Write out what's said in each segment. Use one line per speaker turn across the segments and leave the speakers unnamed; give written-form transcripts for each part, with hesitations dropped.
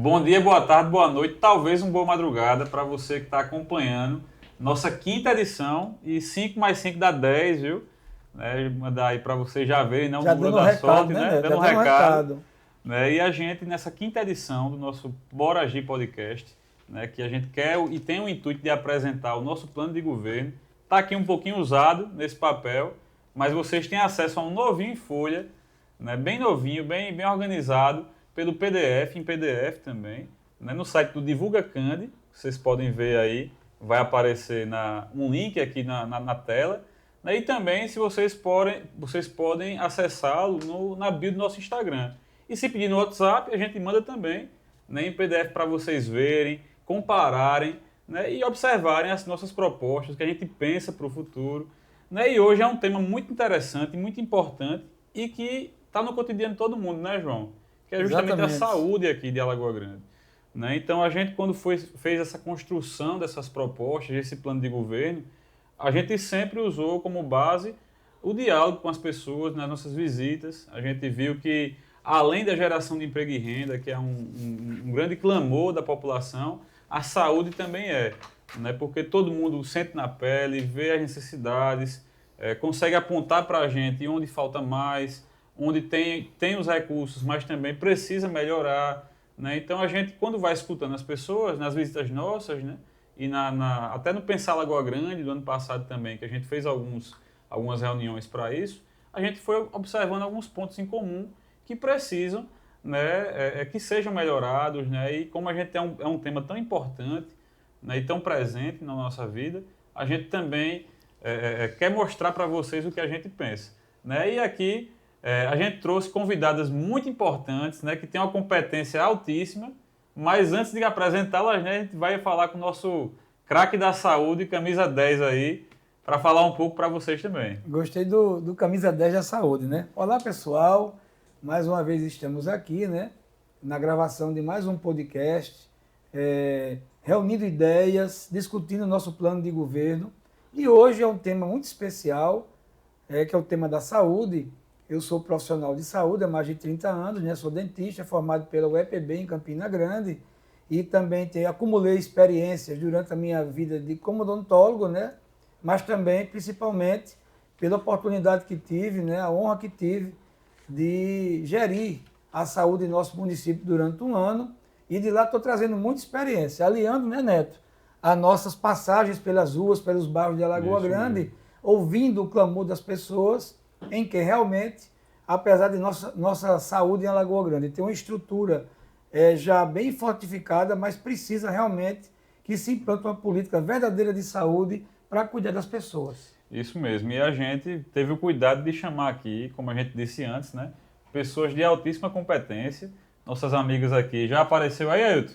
Bom dia, boa tarde, boa noite, talvez uma boa madrugada para você que está acompanhando nossa quinta edição e 5 mais 5 dá 10, viu? Mandar aí para vocês já verem, né? O
Já
número
dando um
da
recado,
sorte,
né,
né?
Neto?
Dando
Já
um
dando um
recado.
recado.
Né? E a gente, nessa quinta edição do nosso Bora Agir Podcast, né? Que a gente quer e tem o intuito de apresentar o nosso plano de governo. Está aqui um pouquinho usado nesse papel, mas vocês têm acesso a um novinho em folha, né? Bem novinho, bem organizado, pelo PDF, em PDF também, né? No site do Divulga Cande, vocês podem ver aí, vai aparecer um link aqui na tela. Né? E também, se vocês podem acessá-lo na bio do nosso Instagram. E se pedir no WhatsApp, a gente manda também, né, em PDF para vocês verem, compararem, né, e observarem as nossas propostas que a gente pensa para o futuro. Né? E hoje é um tema muito interessante, muito importante e que está no cotidiano de todo mundo, né, João? Que é justamente a
Exatamente.
saúde aqui de Alagoa Grande. Né? Então, a gente, quando fez essa construção dessas propostas, esse plano de governo, a gente sempre usou como base o diálogo com as pessoas nas nossas visitas. A gente viu que, além da geração de emprego e renda, que é um grande clamor da população, a saúde também é. Né? Porque todo mundo sente na pele, vê as necessidades, consegue apontar para a gente onde falta mais, onde tem os recursos, mas também precisa melhorar. Né? Então, a gente, quando vai escutando as pessoas, nas visitas nossas, né? E até no Pensar Lagoa Grande, do ano passado também, que a gente fez algumas reuniões para isso, a gente foi observando alguns pontos em comum que precisam, né, que sejam melhorados. Né, e como a gente é um tema tão importante, né, e tão presente na nossa vida, a gente também quer mostrar para vocês o que a gente pensa. Né, e aqui a gente trouxe convidadas muito importantes, né, que têm uma competência altíssima. Mas antes de apresentá-las, né, a gente vai falar com o nosso craque da saúde, camisa 10 aí, para falar um pouco para vocês também.
Gostei do camisa 10 da saúde, né? Olá, pessoal. Mais uma vez estamos aqui, né? Na gravação de mais um podcast, reunindo ideias, discutindo o nosso plano de governo. E hoje é um tema muito especial, que é o tema da saúde. Eu sou profissional de saúde há mais de 30 anos, né? Sou dentista, formado pela UEPB em Campina Grande e também acumulei experiências durante a minha vida como odontólogo, né? Mas também, principalmente, pela oportunidade que tive, né? A honra que tive de gerir a saúde em nosso município durante um ano e de lá estou trazendo muita experiência, aliando, né, Neto, as nossas passagens pelas ruas, pelos bairros de Alagoa Grande, ouvindo o clamor das pessoas em que realmente, apesar de nossa saúde em Alagoa Grande ter uma estrutura já bem fortificada, mas precisa realmente que se implante uma política verdadeira de saúde para cuidar das pessoas.
Isso mesmo. E a gente teve o cuidado de chamar aqui, como a gente disse antes, né, pessoas de altíssima competência. Nossas amigas aqui. Já apareceu aí, Ailton?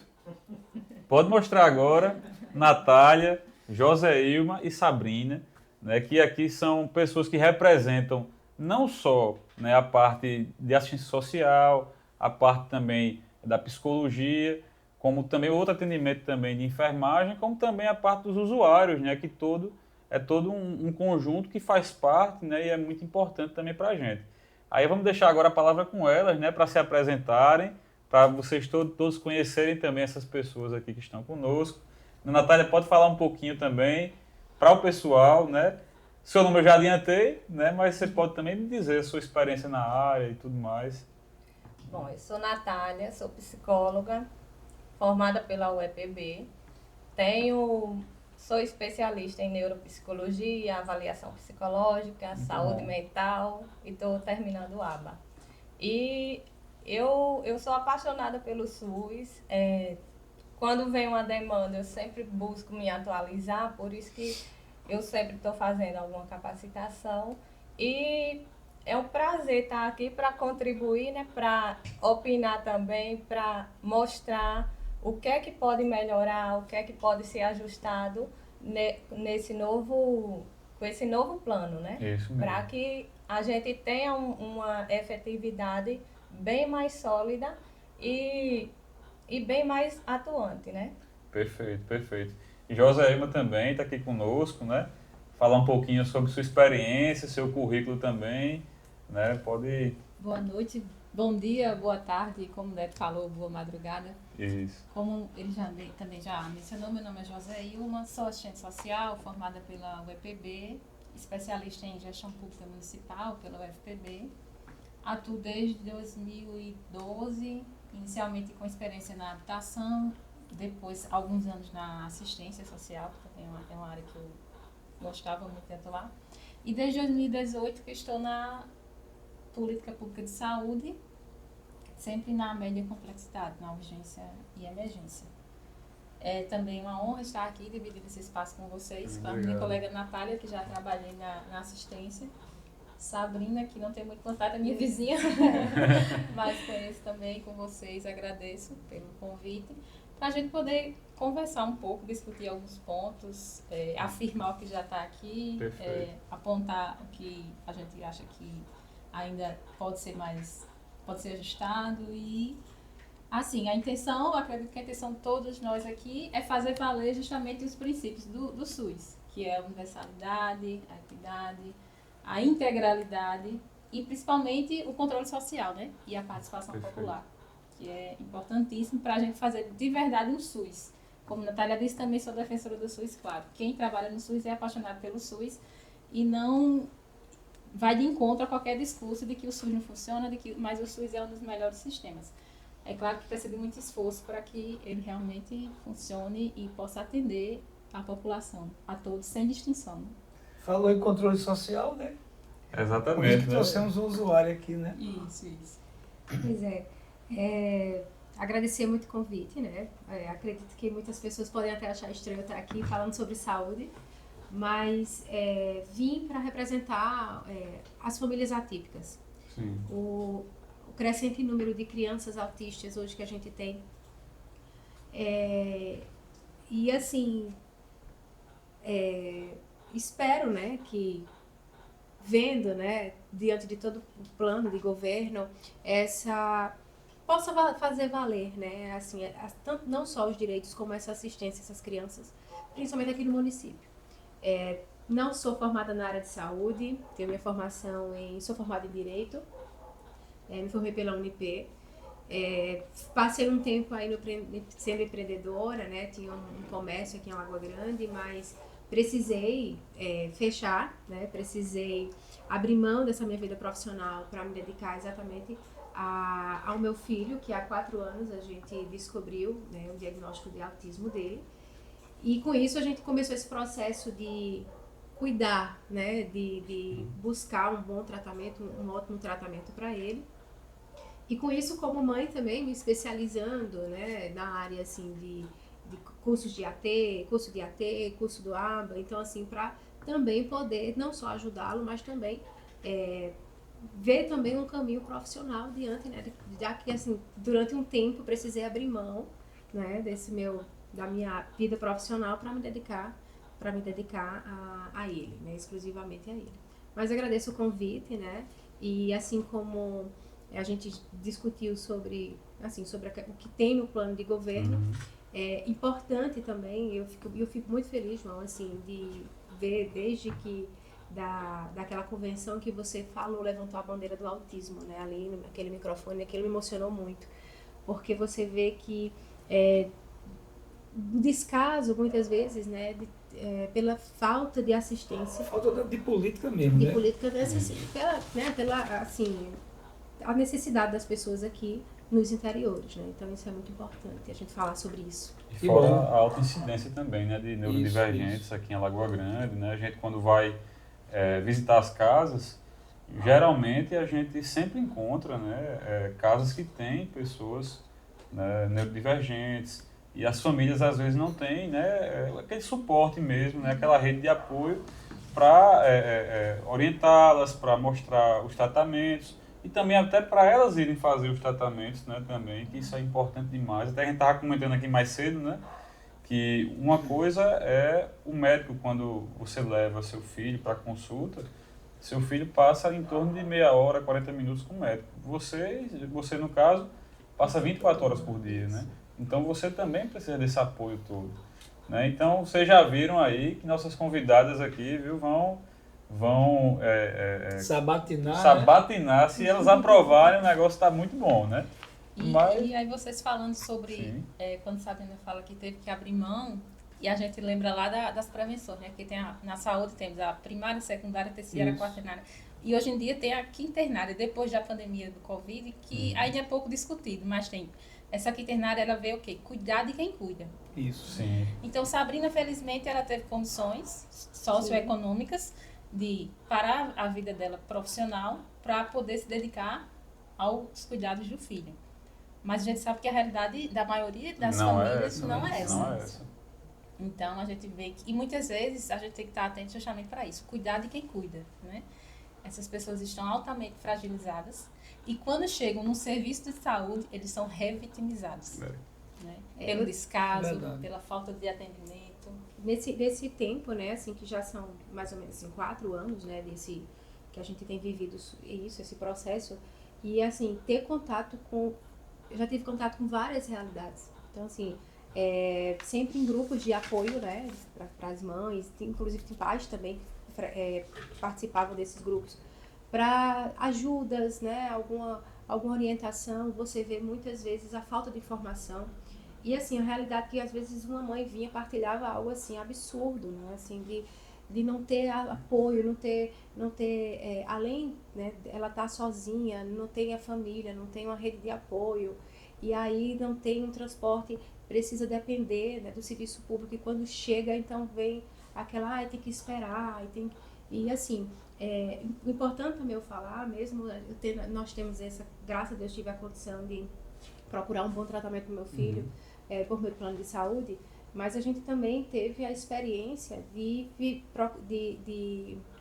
Pode mostrar agora. Natália, Joséilma e Sabrina, né, que aqui são pessoas que representam não só, né, a parte de assistência social, a parte também da psicologia, como também outro atendimento também de enfermagem, como também a parte dos usuários, né, que é todo um conjunto que faz parte, né, e é muito importante também para a gente. Aí vamos deixar agora a palavra com elas, né, para se apresentarem, para vocês todos conhecerem também essas pessoas aqui que estão conosco. A Natália pode falar um pouquinho também para o pessoal, né? Seu nome eu já adiantei, né? Mas você pode também me dizer a sua experiência na área e tudo mais.
Bom, eu sou Natália, sou psicóloga, formada pela UEPB. Sou especialista em neuropsicologia, avaliação psicológica,
Muito
saúde
bom.
mental e estou terminando o ABA. E eu sou apaixonada pelo SUS. Quando vem uma demanda, eu sempre busco me atualizar, por isso que eu sempre estou fazendo alguma capacitação. E é um prazer estar aqui para contribuir, né, para opinar também, para mostrar o que é que pode melhorar, o que é que pode ser ajustado com esse novo plano, né?
Isso mesmo.
Para que a gente tenha uma efetividade bem mais sólida e bem mais atuante, né?
Perfeito, perfeito. E Joséilma também está aqui conosco, né? Falar um pouquinho sobre sua experiência, seu currículo também, né? Pode...
Boa noite, Bom dia, boa tarde, como o Neto falou, boa madrugada.
Isso.
Como ele também já mencionou, meu nome é José Ilma, sou assistente social, formada pela UEPB, especialista em gestão pública municipal pela UFPB. Atuo desde 2012, inicialmente com experiência na habitação, depois alguns anos na assistência social, que também é uma área que eu gostava muito de atuar. E desde 2018 que estou na política pública de saúde, sempre na média complexidade, na urgência e emergência. É também uma honra estar aqui, dividindo esse espaço com vocês, com a minha colega Natália, que já trabalhei na assistência, Sabrina, que não tem muito contato, é minha vizinha, mas conheço também com vocês, agradeço pelo convite, para a gente poder conversar um pouco, discutir alguns pontos, afirmar o que já está aqui, apontar o que a gente acha que ainda pode ser ajustado e, assim, a intenção, acredito que a intenção de todos nós aqui é fazer valer justamente os princípios do SUS, que é a universalidade, a equidade, a integralidade e, principalmente, o controle social, né? E a participação popular, que é importantíssimo para a gente fazer de verdade um SUS. Como a Natália disse, também sou defensora do SUS, claro. Quem trabalha no SUS é apaixonado pelo SUS e não vai de encontro a qualquer discurso de que o SUS não funciona, mas o SUS é um dos melhores sistemas. É claro que precisa de muito esforço para que ele realmente funcione e possa atender a população, a todos, sem distinção.
Falou em controle social, né?
Exatamente.
Por isso que trouxemos um usuário aqui, né?
Isso.
Pois agradecer muito o convite, né? Acredito que muitas pessoas podem até achar estranho estar aqui falando sobre saúde, mas vim para representar as famílias atípicas.
Sim.
O crescente número de crianças autistas hoje que a gente tem. E assim, espero, né, que vendo, né, diante de todo o plano de governo, possa fazer valer, né, assim, tanto, não só os direitos como essa assistência a essas crianças, principalmente aqui no município. Não sou formada na área de saúde, tenho minha formação sou formada em Direito, me formei pela UNIP, passei um tempo aí sendo empreendedora, né, tinha um comércio aqui em Lagoa Grande, mas precisei fechar, né, precisei abrir mão dessa minha vida profissional para me dedicar exatamente ao meu filho, que há 4 anos a gente descobriu, né, o diagnóstico de autismo dele. E com isso a gente começou esse processo de cuidar, né, de buscar um bom tratamento, um ótimo tratamento para ele. E com isso, como mãe também, me especializando, né, na área assim, de cursos de AT, curso do ABA. Então, assim, para também poder não só ajudá-lo, mas também ver também um caminho profissional diante, né, já que, assim, durante um tempo precisei abrir mão, né, da minha vida profissional para me dedicar a ele, né, exclusivamente a ele. Mas agradeço o convite, né, e assim como a gente discutiu sobre o que tem no plano de governo, é importante também, eu fico muito feliz, João, assim, de ver desde que daquela convenção que você falou, levantou a bandeira do autismo, né, ali naquele microfone, aquilo me emocionou muito, porque você vê que descaso, muitas vezes, né, pela falta de assistência.
Falta de política mesmo,
de
né?
política, pela assim, a necessidade das pessoas aqui nos interiores, né? Então isso é muito importante, a gente falar sobre isso.
E fora a alta incidência também, né, de neurodivergentes aqui em Lagoa Grande, né? A gente quando vai visitar as casas, geralmente a gente sempre encontra, né, casas que têm pessoas, né, neurodivergentes, e as famílias às vezes não têm, né, aquele suporte mesmo, né, aquela rede de apoio para orientá-las, para mostrar os tratamentos e também até para elas irem fazer os tratamentos, né, também, que isso é importante demais. Até a gente estava comentando aqui mais cedo, né, que uma coisa é o médico, quando você leva seu filho para consulta, seu filho passa em torno de meia hora, 40 minutos com o médico. Você no caso, passa 24 horas por dia, né? Então você também precisa desse apoio todo, né? Então vocês já viram aí que nossas convidadas aqui, viu, vão vão
Sabatinar, né?
sabatinar. Se elas aprovarem, o negócio está muito bom, né?
E aí vocês falando sobre,
Sim.
quando Sabrina fala que teve que abrir mão, e a gente lembra lá das prevenções, né? Porque tem na saúde temos a primária, secundária, terciária,
Isso.
quaternária. E hoje em dia tem a quinternária, depois da pandemia do Covid, que ainda é pouco discutido, mas tem. Essa quinternária, ela vê o quê? Cuidar de quem cuida.
Isso.
Sim.
Então, Sabrina, felizmente, ela teve condições socioeconômicas de parar a vida dela profissional para poder se dedicar aos cuidados do filho. Mas a gente sabe que a realidade da maioria das famílias não é essa.
Não é essa.
Então, a gente vê que... E muitas vezes a gente tem que estar atento justamente para isso. Cuidar de quem cuida, né? Essas pessoas estão altamente fragilizadas. E quando chegam num serviço de saúde, eles são revitimizados.
É.
Né? Pelo descaso,
Verdade.
pela falta de atendimento.
Nesse tempo, né, assim, que já são mais ou menos assim, 4 anos, né, desse que a gente tem vivido isso, esse processo, e assim, ter contato com... Eu já tive contato com várias realidades. Então, assim, sempre em grupos de apoio, né, para as mães, inclusive tem pais também que participavam desses grupos, para ajudas, né, alguma orientação. Você vê muitas vezes a falta de informação. E assim, a realidade é que às vezes uma mãe vinha, partilhava algo assim absurdo, né, assim, de não ter apoio, não ter além, né, ela tá sozinha, não tem a família, não tem uma rede de apoio, e aí não tem um transporte, precisa depender, né, do serviço público, e quando chega, então vem aquela, tem que esperar, e assim, o importante também eu falar, mesmo, nós temos essa, graças a Deus, tive a condição de procurar um bom tratamento para meu filho, por meio do plano de saúde, mas a gente também teve a experiência de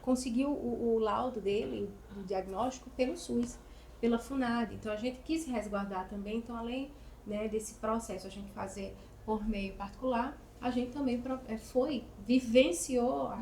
conseguir o laudo dele, do diagnóstico, pelo SUS, pela FUNAD. Então, a gente quis se resguardar também. Então, além, né, desse processo a gente fazer por meio particular, a gente também vivenciou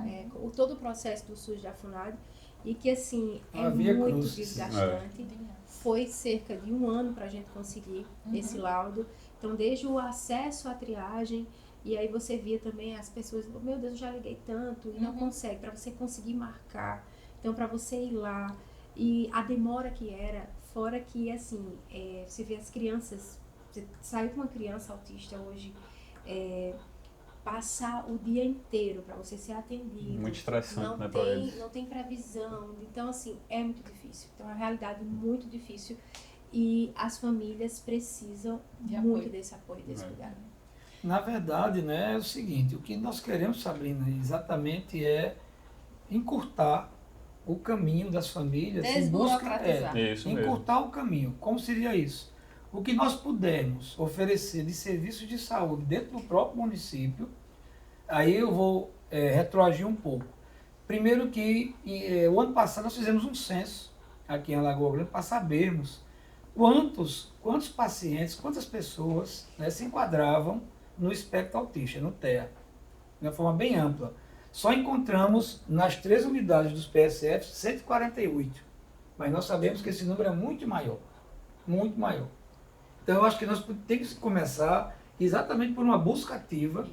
todo o processo do SUS da FUNAD, e que, assim,
Havia
muito
cruzes.
desgastante. Foi cerca de 1 ano para a gente conseguir esse laudo. Então, desde o acesso à triagem, e aí você via também as pessoas, meu Deus, eu já liguei tanto, e não consegue, para você conseguir marcar, então para você ir lá, e a demora que era, fora que, assim, você vê as crianças, você saiu com uma criança autista hoje, passar o dia inteiro para você ser atendido.
Muito estressante, né, para eles.
Não tem previsão, então, assim, é muito difícil. Então, é uma realidade muito difícil, e as famílias precisam muito desse apoio, desse cuidado.
Na verdade, né, é o seguinte, o que nós queremos, Sabrina, exatamente é encurtar o caminho das famílias em busca,
Isso mesmo.
encurtar o caminho. Como seria isso? O que nós pudermos oferecer de serviços de saúde dentro do próprio município, aí eu vou retroagir um pouco. Primeiro que o ano passado nós fizemos um censo aqui em Alagoa Grande para sabermos quantos pacientes, quantas pessoas, né, se enquadravam no espectro autista, no TEA, de uma forma bem ampla. Só encontramos nas 3 unidades dos PSFs 148, mas nós sabemos que esse número é muito maior, muito maior. Então eu acho que nós temos que começar exatamente por uma busca ativa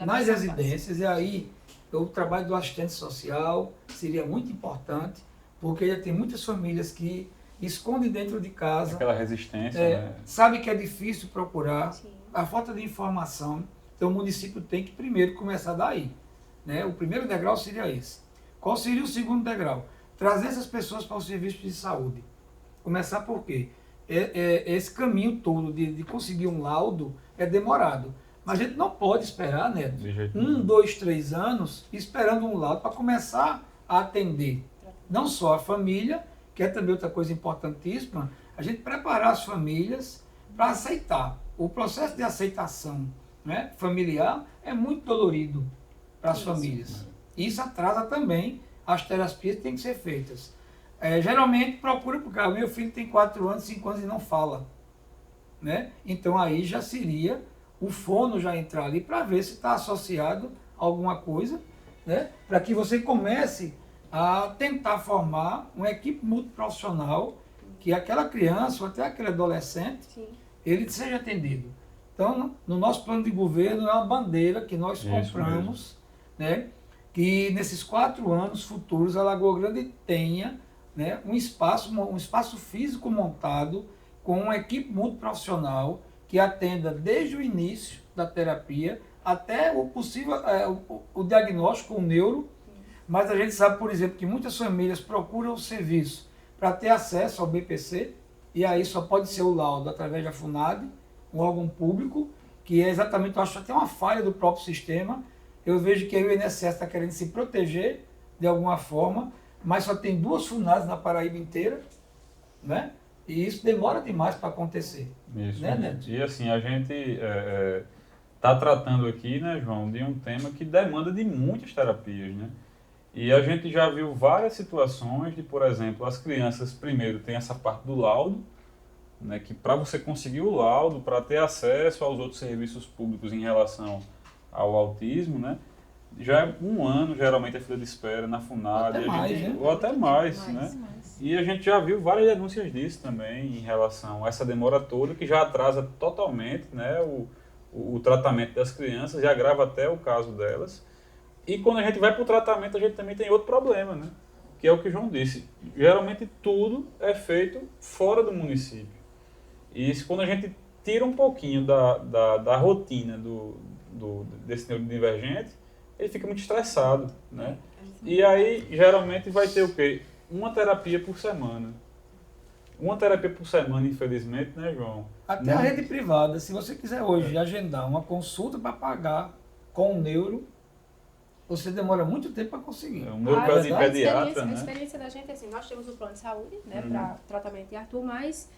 nas residências, e aí o trabalho do assistente social seria muito importante, porque já tem muitas famílias que escondem dentro de casa,
Aquela resistência, né?
sabe que é difícil procurar,
Sim.
a falta de informação. Então o município tem que primeiro começar daí, né? O primeiro degrau seria esse. Qual seria o segundo degrau? Trazer essas pessoas para o serviço de saúde. Começar por quê? Esse caminho todo de conseguir um laudo é demorado. Mas a gente não pode esperar, né?
De jeito
1, 2, 3 anos esperando um laudo para começar a atender não só a família, que é também outra coisa importantíssima, a gente preparar as famílias para aceitar. O processo de aceitação, né, familiar é muito dolorido para as famílias. Isso atrasa também as terapias que têm que ser feitas. Geralmente procura, porque meu filho tem 4 anos, 5 anos e não fala, né? Então aí já seria o fono já entrar ali para ver se está associado a alguma coisa, né? Para que você comece a tentar formar uma equipe multiprofissional, que aquela criança ou até aquele adolescente,
Sim.
ele seja atendido. Então, no nosso plano de governo é uma bandeira que nós compramos, né? que nesses 4 anos futuros a Lagoa Grande tenha, né, um espaço físico montado com uma equipe multiprofissional que atenda desde o início da terapia até o possível o diagnóstico, o neuro. Mas a gente sabe, por exemplo, que muitas famílias procuram o serviço para ter acesso ao BPC, e aí só pode ser o laudo através da FUNAD, um órgão público, que é exatamente, eu acho até uma falha do próprio sistema. Eu vejo que o INSS está querendo se proteger de alguma forma, mas só tem 2 FUNADs na Paraíba inteira, né? E isso demora demais para acontecer.
Isso.
Né, Neto?
E assim, a gente está tratando aqui, né, João, de um tema que demanda de muitas terapias, né? E a gente já viu várias situações de, por exemplo, as crianças primeiro têm essa parte do laudo, né, que para você conseguir o laudo, para ter acesso aos outros serviços públicos em relação ao autismo, né, já é 1 ano, geralmente, a fila de espera na FUNAD.
Até mais, né?
Ou até mais, né? E a gente já viu várias denúncias disso também, em relação a essa demora toda, que já atrasa totalmente, né, o tratamento das crianças e agrava até o caso delas. E quando a gente vai para o tratamento, a gente também tem outro problema, né? Que é o que o João disse. Geralmente tudo é feito fora do município. E quando a gente tira um pouquinho da rotina desse neurodivergente, ele fica muito estressado, né? E aí, geralmente, vai ter o quê? Uma terapia por semana. Uma terapia por semana, infelizmente, né, João?
Até a rede privada, se você quiser hoje agendar uma consulta para pagar com o neuro, você demora muito tempo para conseguir.
Um neuropediatra,
A
né?
experiência da gente, assim, nós temos o plano de saúde, né, para tratamento de Arthur, mas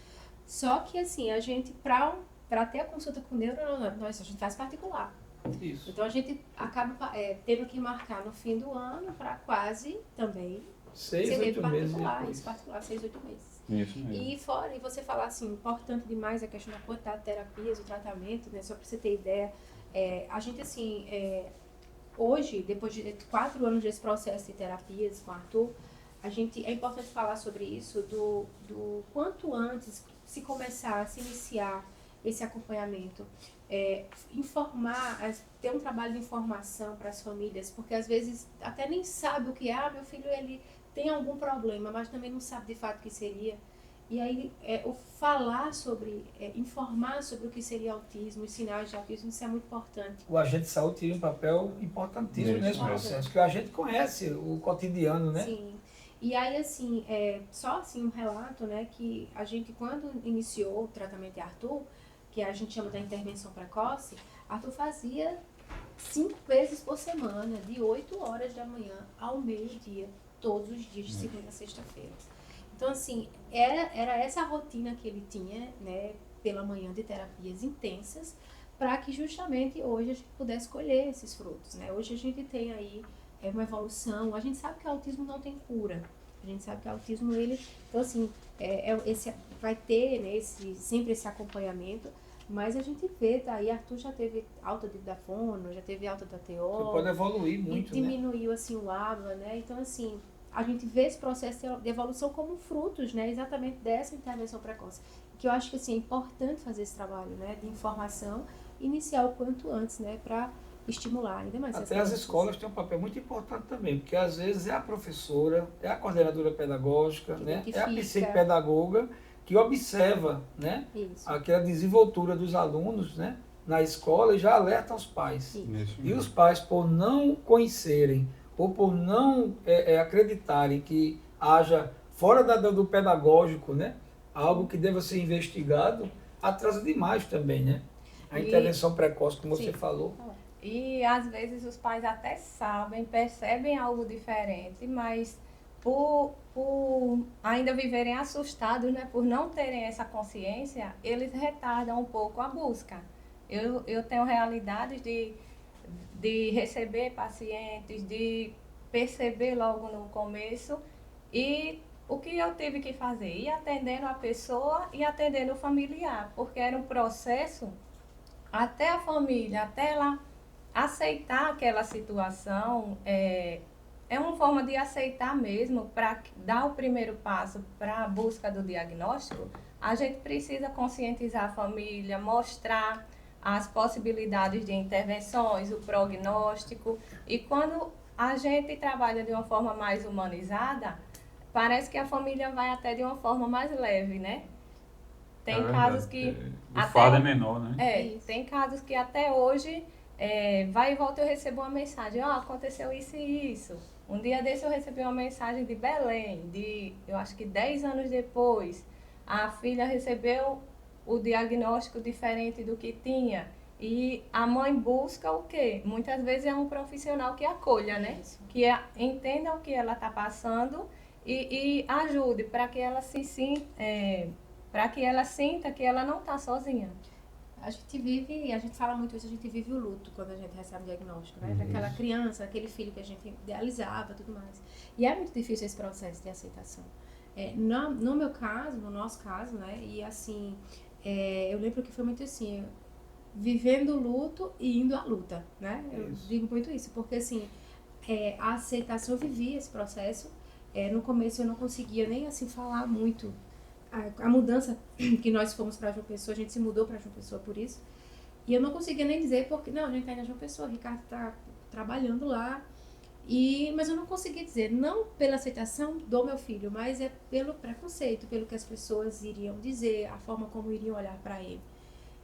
só que, assim, a gente, para ter a consulta com o neuro, a gente faz particular.
Isso.
Então, a gente acaba tendo que marcar no fim do ano para quase também
6, 8 meses depois.
particular, 6, 8 meses.
Isso mesmo.
E você falar assim, importante demais a questão da quantidade de terapias, o tratamento, né, só para você ter ideia, a gente, assim, hoje, depois de 4 anos desse processo de terapias com o Arthur, é importante falar sobre isso, do quanto antes se começar, se iniciar esse acompanhamento, ter um trabalho de informação para as famílias, porque às vezes até nem sabe o que é, meu filho ele tem algum problema, mas também não sabe de fato o que seria. E aí, o falar sobre, informar sobre o que seria autismo, os sinais de autismo, isso é muito importante.
O agente de saúde tem um papel importantíssimo nesse processo, porque a gente conhece o cotidiano, né?
Sim. E aí, assim, só assim um relato, né, que a gente, quando iniciou o tratamento de Arthur, que a gente chama da intervenção precoce, Arthur fazia 5 vezes por semana, de 8 horas da manhã ao meio-dia, todos os dias, de segunda a sexta-feira. Então, assim, era essa a rotina que ele tinha, né, pela manhã de terapias intensas, para que justamente hoje a gente pudesse colher esses frutos, né? Hoje a gente tem aí uma evolução, a gente sabe que o autismo não tem cura, a gente sabe que o autismo, então assim, vai ter, né, sempre esse acompanhamento, mas a gente vê, tá aí, Arthur já teve alta da fono, já teve alta da TO.
Você pode evoluir muito,
e diminuiu, assim, o ABA, né? Então, assim, a gente vê esse processo de evolução como frutos, né, exatamente dessa intervenção precoce. Que eu acho que, assim, é importante fazer esse trabalho, né, de informação, iniciar o quanto antes, né, para estimular ainda mais.
Até as escolas têm um papel muito importante também, porque às vezes é a professora, é a coordenadora pedagógica, né, é a psicopedagoga que observa, né, aquela desenvoltura dos alunos, né, na escola e já alerta aos pais.
Isso.
E os pais, por não conhecerem ou por não acreditarem que haja fora do pedagógico, né, algo que deva ser investigado, atrasa demais também, né? A intervenção precoce, como você falou.
E às vezes os pais até sabem, percebem algo diferente, mas por ainda viverem assustados, né, por não terem essa consciência, eles retardam um pouco a busca. Eu tenho realidades de receber pacientes, de perceber logo no começo, e o que eu tive que fazer? Ir atendendo a pessoa e atendendo o familiar, porque era um processo até a família, até ela aceitar aquela situação, é uma forma de aceitar mesmo, para dar o primeiro passo para a busca do diagnóstico. A gente precisa conscientizar a família, mostrar as possibilidades de intervenções, o prognóstico, e quando a gente trabalha de uma forma mais humanizada, parece que a família vai até de uma forma mais leve, né? Tem casos que...
O fardo é menor, né?
Tem casos que até hoje, vai e volta eu recebo uma mensagem, aconteceu isso e isso. Um dia desse eu recebi uma mensagem de Belém, eu acho que 10 anos depois, a filha recebeu o diagnóstico diferente do que tinha. E a mãe busca o quê? Muitas vezes é um profissional que acolha, né? Que entenda o que ela está passando e ajude para que ela para que ela sinta que ela não está sozinha.
A gente fala muito isso, a gente vive o luto quando a gente recebe o diagnóstico, né? Daquela criança, aquele filho que a gente idealizava e tudo mais. E é muito difícil esse processo de aceitação. No meu caso, no nosso caso, né? E assim, eu lembro que foi muito assim, vivendo o luto e indo à luta, né? Eu digo muito isso, porque assim, a aceitação, eu vivi esse processo. No começo eu não conseguia nem assim falar muito. A mudança que nós fomos para João Pessoa, a gente se mudou para João Pessoa por isso. E eu não conseguia nem dizer, porque não, a gente está indo a João Pessoa, o Ricardo está trabalhando lá. Mas eu não conseguia dizer, não pela aceitação do meu filho, mas é pelo preconceito, pelo que as pessoas iriam dizer, a forma como iriam olhar para ele.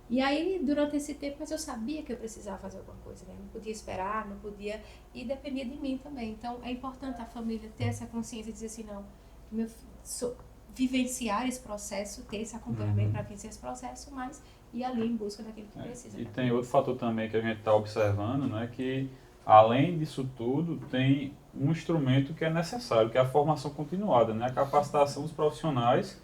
E aí, durante esse tempo, mas eu sabia que eu precisava fazer alguma coisa, né? Não podia esperar, não podia, e dependia de mim também. Então, é importante a família ter essa consciência e dizer assim, não, vivenciar esse processo, ter esse acompanhamento para vencer esse processo, mas ir ali em busca daquilo que precisa.
E tem outro fator também que a gente está observando, né, que além disso tudo, tem um instrumento que é necessário, que é a formação continuada, né, a capacitação dos profissionais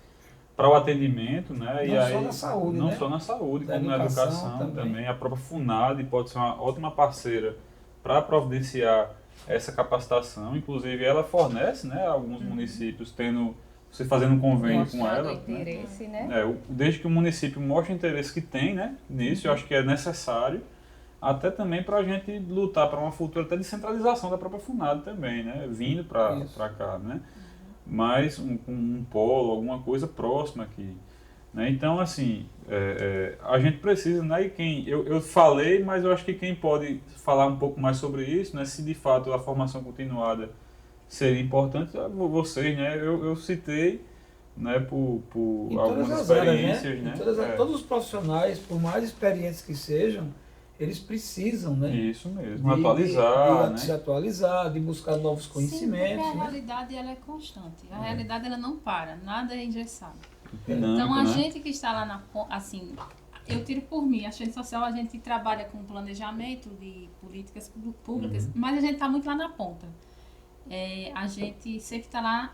para o atendimento, né,
não só na saúde,
não
né?
só na saúde,
da
como na educação também. A própria FUNAD pode ser uma ótima parceira para providenciar essa capacitação. Inclusive, ela fornece, né, alguns municípios você fazendo um convênio com ela.
Interesse, né?
Desde que o município mostre o interesse que tem, né, nisso, eu acho que é necessário, até também para a gente lutar para uma futura até descentralização da própria FUNAD também, né, vindo para cá, né, mas um polo, alguma coisa próxima aqui, né, então assim, a gente precisa, né, e eu falei, mas eu acho que quem pode falar um pouco mais sobre isso, né, se de fato a formação continuada seria importante, vocês, né? Eu citei, né, por algumas experiências, né?
Todos os profissionais, por mais experientes que sejam, eles precisam, né?
Isso mesmo, atualizar, né?
Se atualizar, de buscar novos conhecimentos.
Sim, porque a realidade ela é constante, a realidade ela não para, nada é engessado.
Dinâmico,
então a
né?
gente que está lá assim, eu tiro por mim, a assistente social a gente trabalha com planejamento de políticas públicas, mas a gente está muito lá na ponta. A gente sempre está lá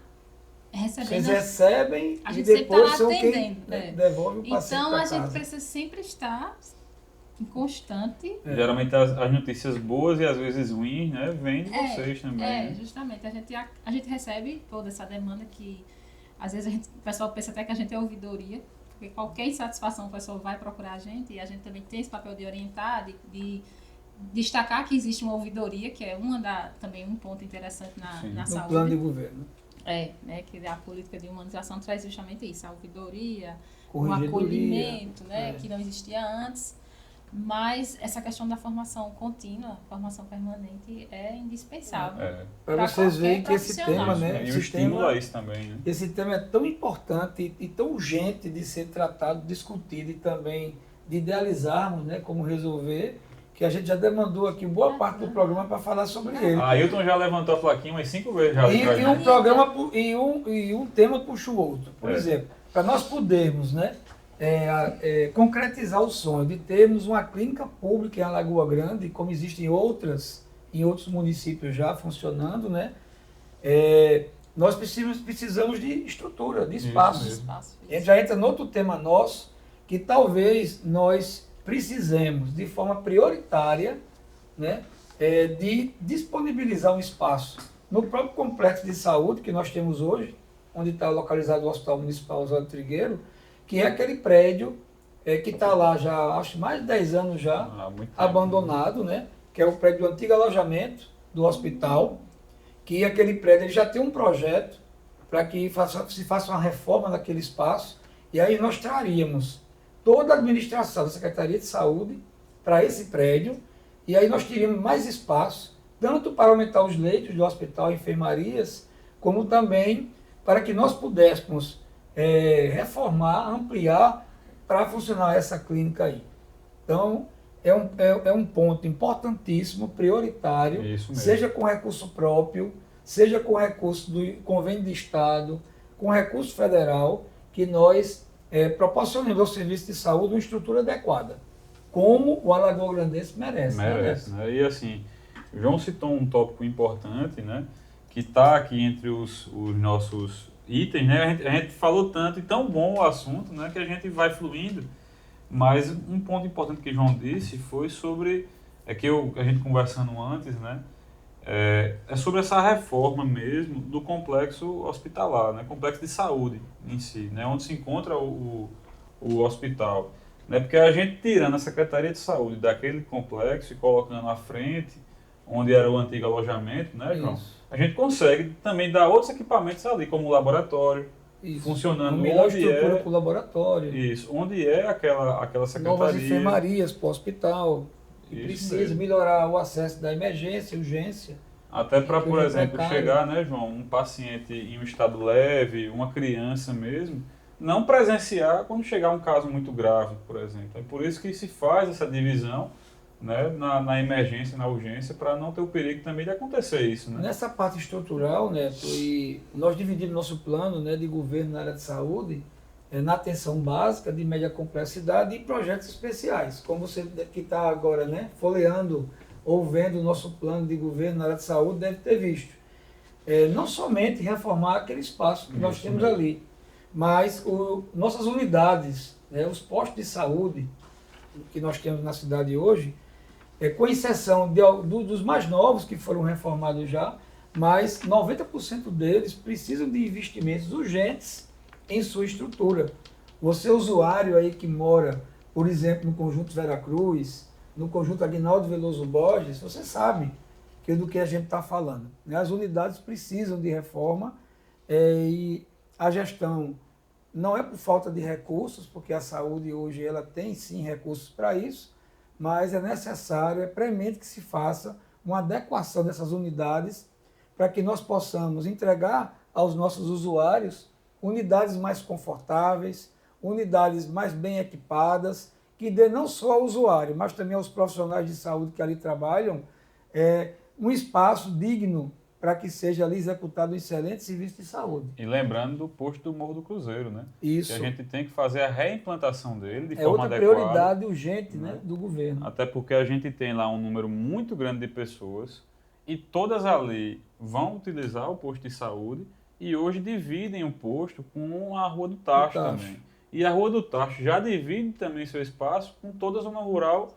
recebendo.
Vocês recebem
a
e
gente sempre
depois
está lá
são quem
atendendo.
devolve o paciente
Então
pra
a gente
casa.
precisa sempre estar em constante.
Geralmente as notícias boas e às vezes ruins, né, vêm de vocês também.
Justamente. A gente recebe toda essa demanda que às vezes o pessoal pensa até que a gente é ouvidoria, porque qualquer insatisfação o pessoal vai procurar a gente e a gente também tem esse papel de orientar, de destacar que existe uma ouvidoria, que é também um ponto interessante na saúde.
No plano de governo.
Né, que a política de humanização traz justamente isso, a ouvidoria, o
Corregedoria,
acolhimento, né, que não existia antes. Mas essa questão da formação contínua, formação permanente, é indispensável.
Para vocês verem que esse tema,
profissional.
né?
E o estímulo a isso também, né?
Esse tema é tão importante e tão urgente de ser tratado, discutido e também de idealizarmos, né, como resolver, que a gente já demandou aqui boa parte do programa para falar sobre ele.
A Ailton já levantou a plaquinha umas 5 vezes já.
E um programa e um tema puxa o outro. Por exemplo, para nós podermos, né, concretizar o sonho de termos uma clínica pública em Alagoa Grande, como existe em outros municípios já funcionando, né, nós precisamos de estrutura, de espaço. A gente já entra no outro tema nosso, que talvez nós precisemos, de forma prioritária, né, de disponibilizar um espaço no próprio complexo de saúde que nós temos hoje, onde está localizado o Hospital Municipal Oswaldo Trigueiro, que é aquele prédio que está lá já, acho mais de 10 anos já, abandonado, né, que é o prédio do antigo alojamento do hospital, que aquele prédio ele já tem um projeto para que se faça uma reforma daquele espaço, e aí nós traríamos toda a administração da Secretaria de Saúde para esse prédio, e aí nós teríamos mais espaço tanto para aumentar os leitos do hospital e enfermarias, como também para que nós pudéssemos reformar, ampliar para funcionar essa clínica aí. Então, é um ponto importantíssimo, prioritário, seja com recurso próprio, seja com recurso do convênio de Estado, com recurso federal, que nós proporcionemos ao serviço de saúde uma estrutura adequada, como o Alagoas-Grandense merece.
Né? E assim, o João citou um tópico importante, né, que está aqui entre os nossos itens, né? A gente falou tanto e tão bom o assunto, né, que a gente vai fluindo. Mas um ponto importante que o João disse foi sobre, a gente conversando antes, né, é sobre essa reforma mesmo do complexo hospitalar, né, complexo de saúde em si, né, onde se encontra o hospital. Né, porque a gente tirando a Secretaria de Saúde daquele complexo e colocando à frente, onde era o antigo alojamento, né, João?
Isso.
A gente consegue também dar outros equipamentos ali, como o laboratório,
Isso.
funcionando
uma melhor
onde
estrutura para o laboratório.
Isso, onde é aquela secretaria.
Novas enfermarias para o hospital. E
Isso
precisa
mesmo.
melhorar o acesso da emergência, urgência.
Até para, por exemplo,
precário.
chegar, né, João, um paciente em um estado leve, uma criança mesmo, não presenciar quando chegar um caso muito grave, por exemplo. É por isso que se faz essa divisão, né, na emergência, na urgência, para não ter o perigo também de acontecer isso. Né?
Nessa parte estrutural, Neto, e nós dividimos nosso plano, né, de governo na área de saúde na atenção básica, de média complexidade e projetos especiais. Como você que está agora, né, folheando ou vendo o nosso plano de governo na área de saúde, deve ter visto. Não somente reformar aquele espaço que nós temos ali, mas nossas unidades, né, os postos de saúde que nós temos na cidade hoje, com exceção dos mais novos que foram reformados já, mas 90% deles precisam de investimentos urgentes em sua estrutura. Você, usuário aí que mora, por exemplo, no Conjunto Veracruz, no Conjunto Aguinaldo Veloso Borges, você sabe do que a gente está falando. Né? As unidades precisam de reforma e a gestão não é por falta de recursos, porque a saúde hoje ela tem sim recursos para isso, mas é necessário, é premente que se faça uma adequação dessas unidades para que nós possamos entregar aos nossos usuários unidades mais confortáveis, unidades mais bem equipadas, que dê não só ao usuário, mas também aos profissionais de saúde que ali trabalham, um espaço digno para que seja ali executado um excelente serviço de saúde.
E lembrando do posto do Morro do Cruzeiro, né?
Isso.
Que a gente tem que fazer a reimplantação dele de forma
outra
adequada.
Prioridade urgente, né, do governo.
Até porque a gente tem lá um número muito grande de pessoas e todas ali vão utilizar o posto de saúde e hoje dividem o posto com a Rua do Tacho também. E a Rua do Tacho já divide também seu espaço com toda a zona rural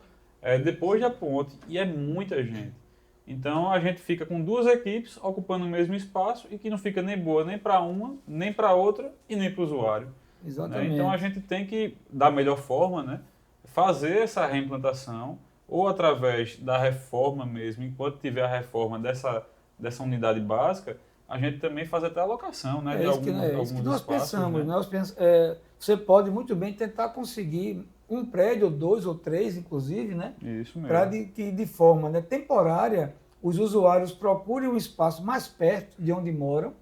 depois da ponte. E é muita gente. Então a gente fica com duas equipes ocupando o mesmo espaço e que não fica nem boa nem para uma, nem para outra e nem para o usuário.
Exatamente.
Né? Então a gente tem que, da melhor forma, né, fazer essa reimplantação ou através da reforma mesmo, enquanto tiver a reforma dessa unidade básica, a gente também faz até a alocação, né, de alguns
que nós
espaços.
Pensamos,
né?
Nós pensamos, você pode muito bem tentar conseguir um prédio, ou 2 ou 3, inclusive, né?
Isso mesmo.
Para que de forma, né, temporária os usuários procurem um espaço mais perto de onde moram,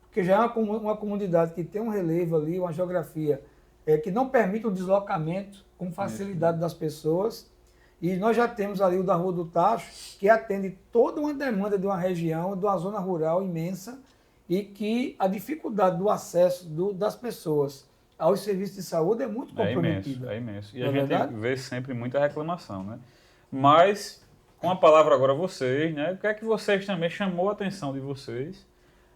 porque já é uma comunidade que tem um relevo ali, uma geografia que não permite o deslocamento com facilidade das pessoas. E nós já temos ali o da Rua do Tacho, que atende toda uma demanda de uma região, de uma zona rural imensa, e que a dificuldade do acesso das pessoas aos serviços de saúde é muito comprometida.
É imenso. E
Não
a
é
gente
verdade?
vê sempre muita reclamação, né? Mas, com a palavra agora a vocês, né? O que é que vocês também chamou a atenção de vocês,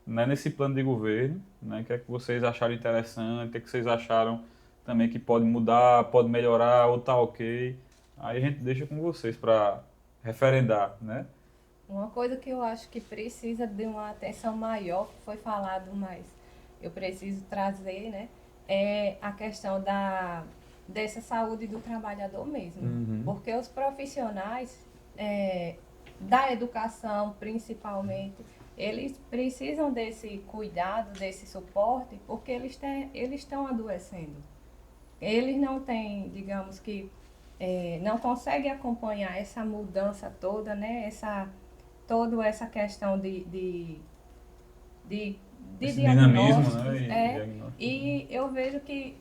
né, nesse plano de governo, né? O que é que vocês acharam interessante, o que é que vocês acharam também que pode mudar, pode melhorar ou tá ok. Aí a gente deixa com vocês para referendar, né?
Uma coisa que eu acho que precisa de uma atenção maior, que foi falado, mas eu preciso trazer, né? É a questão dessa saúde do trabalhador mesmo.
Uhum.
Porque os profissionais da educação, principalmente, eles precisam desse cuidado, desse suporte, porque eles estão adoecendo. Eles não têm, digamos que, não conseguem acompanhar essa mudança toda, né? toda essa questão de
Esse
diagnóstico.
dinamismo, né? Diagnóstico.
E eu vejo que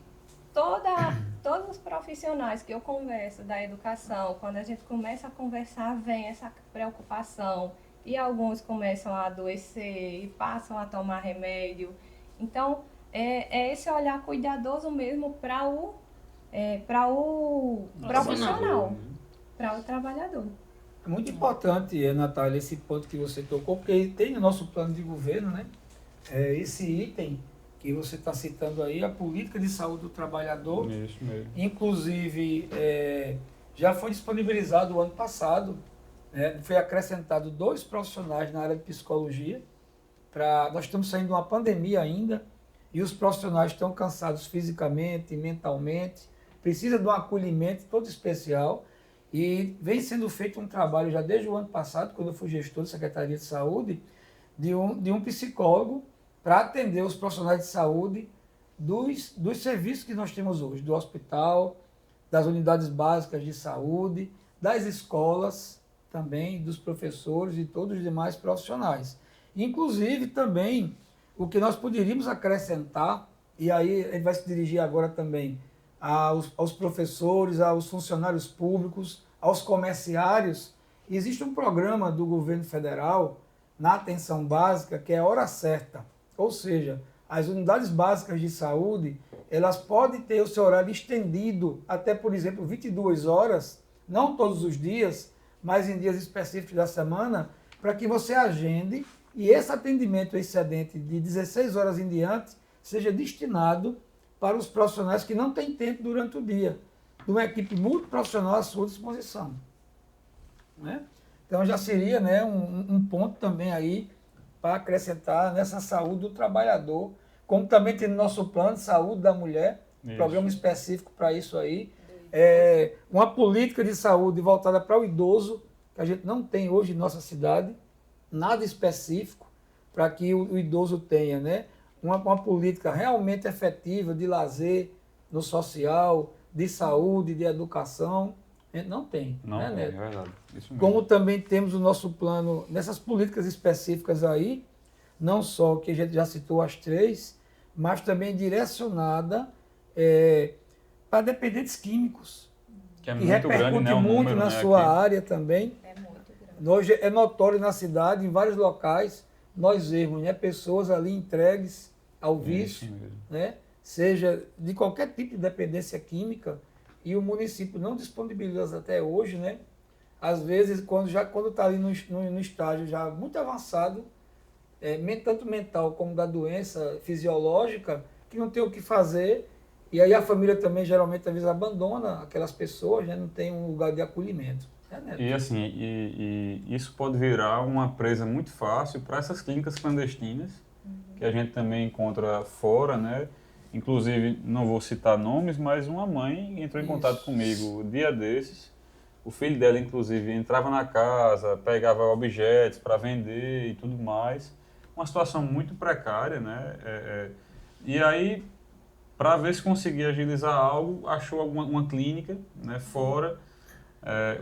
todos os profissionais que eu converso da educação, quando a gente começa a conversar, vem essa preocupação. E alguns começam a adoecer e passam a tomar remédio. Então, é esse olhar cuidadoso mesmo para o profissional, para o trabalhador.
É muito importante, Natália, esse ponto que você tocou, porque tem no nosso plano de governo, né? Esse item que você está citando aí, a política de saúde do trabalhador.
Isso mesmo.
Inclusive, já foi disponibilizado o ano passado, né? Foi acrescentado 2 profissionais na área de psicologia. Nós estamos saindo de uma pandemia ainda, e os profissionais estão cansados fisicamente, mentalmente, precisa de um acolhimento todo especial. E vem sendo feito um trabalho já desde o ano passado, quando eu fui gestor da Secretaria de Saúde, de um psicólogo para atender os profissionais de saúde dos serviços que nós temos hoje, do hospital, das unidades básicas de saúde, das escolas também, dos professores e todos os demais profissionais. Inclusive também o que nós poderíamos acrescentar, e aí ele vai se dirigir agora também aos professores, aos funcionários públicos, aos comerciários. Existe um programa do governo federal na atenção básica que é Hora Certa, ou seja, as unidades básicas de saúde, elas podem ter o seu horário estendido até, por exemplo, 22 horas, não todos os dias, mas em dias específicos da semana, para que você agende e esse atendimento excedente de 16 horas em diante seja destinado para os profissionais que não têm tempo durante o dia, de uma equipe multiprofissional à sua disposição. Né? Então já seria, né, um ponto também aí para acrescentar nessa saúde do trabalhador, como também tem no nosso plano de saúde da mulher, programa específico para isso aí, uma política de saúde voltada para o idoso, que a gente não tem hoje em nossa cidade, nada específico para que o idoso tenha, né? Uma política realmente efetiva de lazer, no social, de saúde, de educação. A gente não tem.
Não
né,
tem,
Neto?
é verdade. Isso mesmo.
Como também temos o nosso plano, nessas políticas específicas aí, não só que a gente já citou as 3, mas também direcionada para dependentes químicos.
Que é
Que
muito grande,
repercute
né, o
muito
número,
na
né,
sua
aqui.
área também.
É muito grande.
Hoje é notório na cidade, em vários locais, nós vemos, né, pessoas ali entregues ao vício,
Isso mesmo.
né, seja de qualquer tipo de dependência química, e o município não disponibiliza até hoje, né, às vezes, quando está ali no estágio já muito avançado, tanto mental como da doença fisiológica, que não tem o que fazer, e aí a família também geralmente às vezes abandona aquelas pessoas, né, não tem um lugar de acolhimento. Neto?
E assim, e isso pode virar uma presa muito fácil para essas clínicas clandestinas, que a gente também encontra fora, né? Inclusive, não vou citar nomes, mas uma mãe entrou em contato comigo dia desses. O filho dela, inclusive, entrava na casa, pegava objetos para vender e tudo mais. Uma situação muito precária, né? E aí, para ver se conseguia agilizar algo, achou uma clínica, né, fora.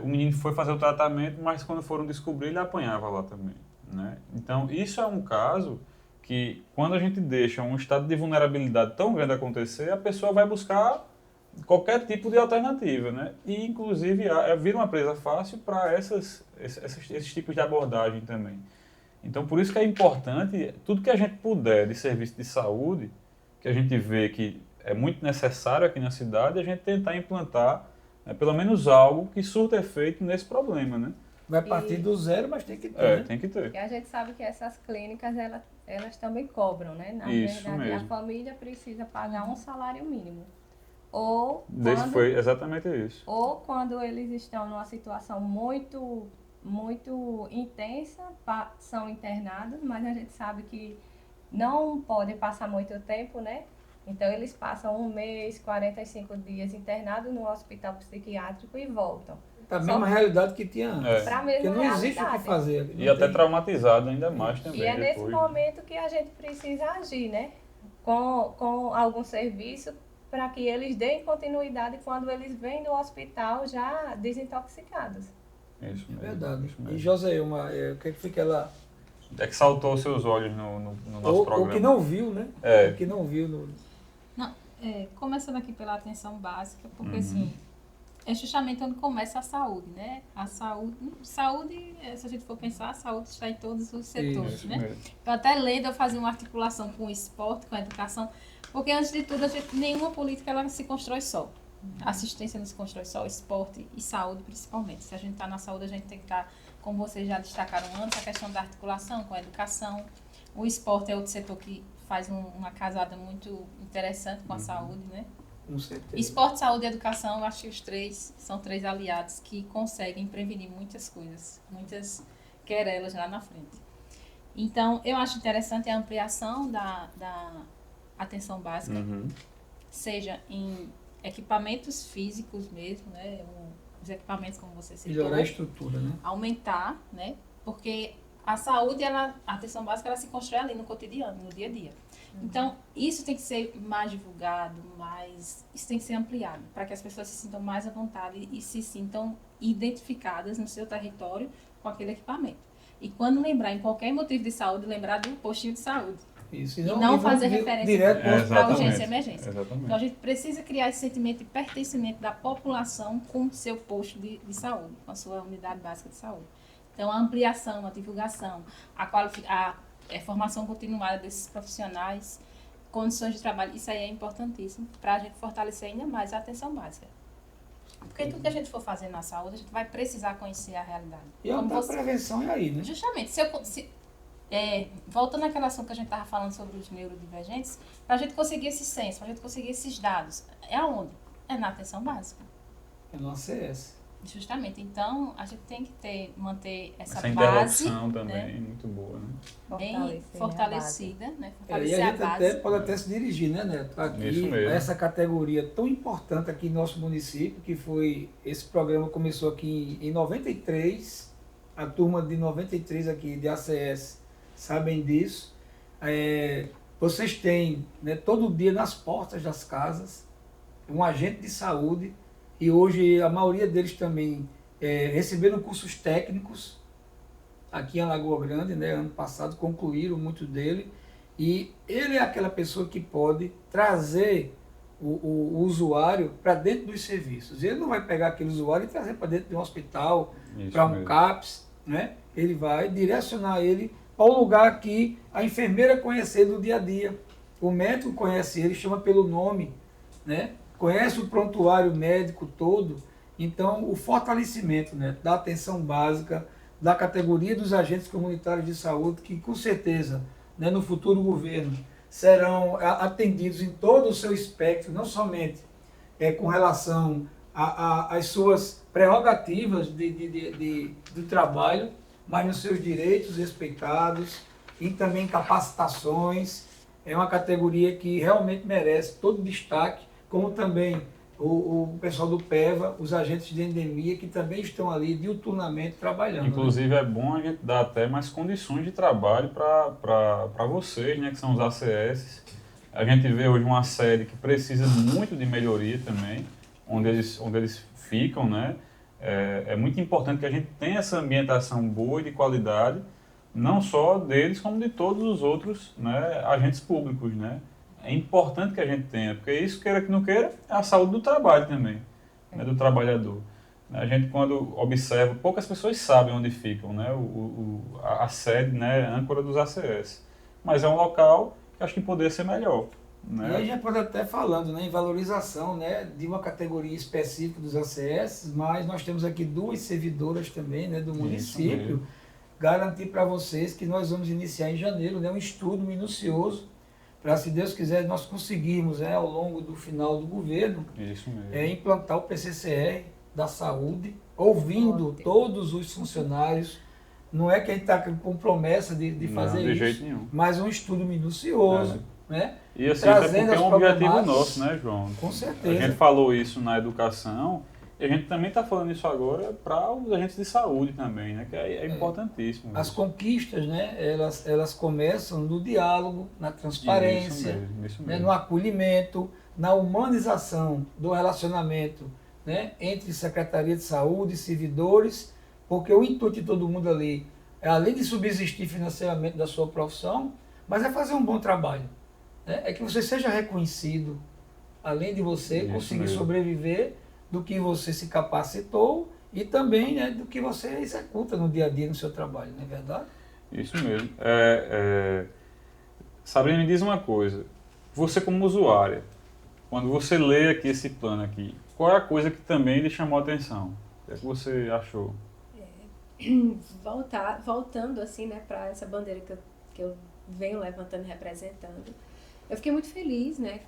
O menino foi fazer o tratamento, mas quando foram descobrir, ele apanhava lá também. Né? Então, isso é um caso que, quando a gente deixa um estado de vulnerabilidade tão grande acontecer, a pessoa vai buscar qualquer tipo de alternativa. Né? E, inclusive, vira uma presa fácil para esses tipos de abordagem também. Então, por isso que é importante, tudo que a gente puder de serviço de saúde, que a gente vê que é muito necessário aqui na cidade, a gente tentar implantar pelo menos algo que surta efeito nesse problema, né?
Vai partir do zero, mas tem que ter. Né?
Tem que ter.
E a gente sabe que essas clínicas, elas também cobram, né? Na
Isso
verdade,
mesmo.
a família precisa pagar um salário mínimo. Ou
Foi exatamente isso.
Ou quando eles estão numa situação muito, muito intensa, são internados, mas a gente sabe que não podem passar muito tempo, né? Então, eles passam 1 mês, 45 dias internados no hospital psiquiátrico e voltam.
Tá a mesma realidade que tinha antes.
Para a mesma
Porque não existe o que
realidade.
fazer.
E até traumatizado ainda mais também.
E é nesse
depois.
momento que a gente precisa agir, né? Com algum serviço para que eles deem continuidade quando eles vêm do hospital já desintoxicados.
Isso
É
mesmo.
verdade.
Isso
E
mesmo.
Joséilma, o que foi que ela...
É que saltou aos seus olhos no nosso programa.
Ou que não viu, né?
É.
O que não viu. No...
Não, começando aqui pela atenção básica, porque
Uhum.
assim, é justamente onde começa a saúde, né? A saúde, se a gente for pensar, a saúde está em todos os setores,
Isso
né?
mesmo.
Eu até lendo, eu fazia uma articulação com o esporte, com a educação, porque antes de tudo, nenhuma política ela se constrói só. A assistência não se constrói só, esporte e saúde principalmente. Se a gente está na saúde, a gente tem que estar, como vocês já destacaram antes, a questão da articulação com a educação. O esporte é outro setor que faz uma casada muito interessante com a saúde, né?
Com certeza.
Esporte, saúde e educação, eu acho que os três são três aliados que conseguem prevenir muitas coisas, muitas querelas lá na frente. Então, eu acho interessante a ampliação da atenção básica,
Uhum.
seja em equipamentos físicos mesmo, né? Os equipamentos, como você citou,
Melhorar a estrutura, né?
aumentar, né? Porque a saúde, a atenção básica, ela se constrói ali no cotidiano, no dia a dia. Então, isso tem que ser mais divulgado, isso tem que ser ampliado, para que as pessoas se sintam mais à vontade e se sintam identificadas no seu território com aquele equipamento. E quando lembrar, em qualquer motivo de saúde, lembrar do postinho de saúde.
Isso.
E não fazer
direto
referência
para o
para urgência e emergência.
Exatamente.
Então, a gente precisa criar esse sentimento de pertencimento da população com o seu posto de saúde, com a sua unidade básica de saúde. Então, a ampliação, a divulgação, a formação continuada desses profissionais, condições de trabalho, isso aí é importantíssimo para a gente fortalecer ainda mais a atenção básica. Porque tudo que a gente for fazer na saúde, a gente vai precisar conhecer a realidade.
E a prevenção é aí, né?
Justamente, voltando àquela ação que a gente estava falando sobre os neurodivergentes, para a gente conseguir esse censo, para a gente conseguir esses dados, é aonde? É na atenção básica.
É no ACS.
Justamente. Então, a gente tem que manter essa base
interlocução também,
né,
muito boa, né?
bem fortalecida, né?
E
Fortalecer
a
a
gente
base.
pode até se dirigir, né, Neto? Aqui,
Isso mesmo.
a essa categoria tão importante aqui no nosso município, que foi, esse programa começou aqui em 93, a turma de 93 aqui de ACS sabem disso. Vocês têm, né, todo dia nas portas das casas um agente de saúde, e hoje a maioria deles também receberam cursos técnicos aqui em Lagoa Grande, né? Ano passado concluíram muito dele, e ele é aquela pessoa que pode trazer o usuário para dentro dos serviços. Ele não vai pegar aquele usuário e trazer para dentro de um hospital,
Isso
para um
mesmo.
CAPS, né? Ele vai direcionar ele para o lugar que a enfermeira conhece ele no dia a dia, o médico conhece ele, chama pelo nome, né? Conhece o prontuário médico todo. Então, o fortalecimento, né, da atenção básica, da categoria dos agentes comunitários de saúde, que com certeza, né, no futuro governo, serão atendidos em todo o seu espectro, não somente com relação às suas prerrogativas do trabalho, mas nos seus direitos respeitados e também capacitações. É uma categoria que realmente merece todo destaque, como também o pessoal do PEVA, os agentes de endemia, que também estão ali diuturnamente trabalhando.
Inclusive, é bom a gente dar até mais condições de trabalho para vocês, né, que são os ACS. A gente vê hoje uma série que precisa muito de melhoria também, onde eles ficam, né? É muito importante que a gente tenha essa ambientação boa e de qualidade, não só deles, como de todos os outros, né, agentes públicos, né? É importante que a gente tenha, porque isso, queira que não queira, é a saúde do trabalho também, né, do trabalhador. A gente, quando observa, poucas pessoas sabem onde ficam, né, a sede, né, âncora dos ACS. Mas é um local que acho que poderia ser melhor. Né?
E aí já pode até falando, né, em valorização, né, de uma categoria específica dos ACS, mas nós temos aqui 2 servidoras também, né, do município. Garantir para vocês que nós vamos iniciar em janeiro, né, um estudo minucioso para, se Deus quiser, nós conseguirmos, ao longo do final do governo,
Isso mesmo.
implantar o PCCR da saúde, ouvindo todos os funcionários. Não é que a gente está com promessa de fazer
não, de
isso,
jeito nenhum.
mas um estudo minucioso, né?
E assim,
Trazendo
até porque é um
as
objetivo
problemáticas.
nosso, né, João?
Com certeza.
A gente falou isso na educação, e a gente também está falando isso agora para os agentes de saúde também, né? Que é importantíssimo.
As conquistas, né, elas começam no diálogo, na transparência,
isso
né,
mesmo.
no acolhimento, na humanização do relacionamento, né, entre Secretaria de Saúde, servidores porque o intuito de todo mundo ali é, além de subsistir financeiramente da sua profissão, mas é fazer um bom trabalho. Né? É que você seja reconhecido, além de você
Isso
conseguir
mesmo.
sobreviver do que você se capacitou e também, né, do que você executa no dia a dia no seu trabalho, não é verdade?
Isso mesmo. Sabrina, me diz uma coisa. Você como usuária, quando você lê aqui esse plano aqui, qual é a coisa que também lhe chamou a atenção? O que é que você achou?
Voltando assim, né, para essa bandeira que eu venho levantando e representando, eu fiquei muito feliz, né,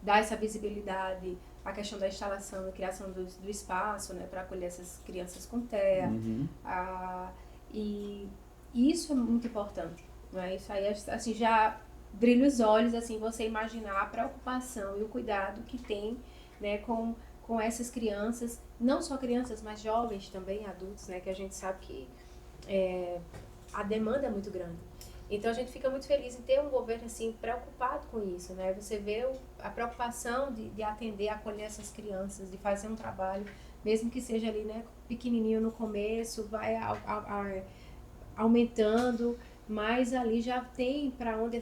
dar essa visibilidade, a questão da instalação e criação do espaço, né, para acolher essas crianças com TEA.
Uhum.
E isso é muito importante, né? Isso aí, assim, já brilha os olhos, assim, você imaginar a preocupação e o cuidado que tem, né, com essas crianças, não só crianças, mas jovens também, adultos, né, que a gente sabe que a demanda é muito grande. Então a gente fica muito feliz em ter um governo assim preocupado com isso, né? Você vê a preocupação de atender, acolher essas crianças, de fazer um trabalho, mesmo que seja ali, né, pequenininho no começo, vai aumentando, mas ali já tem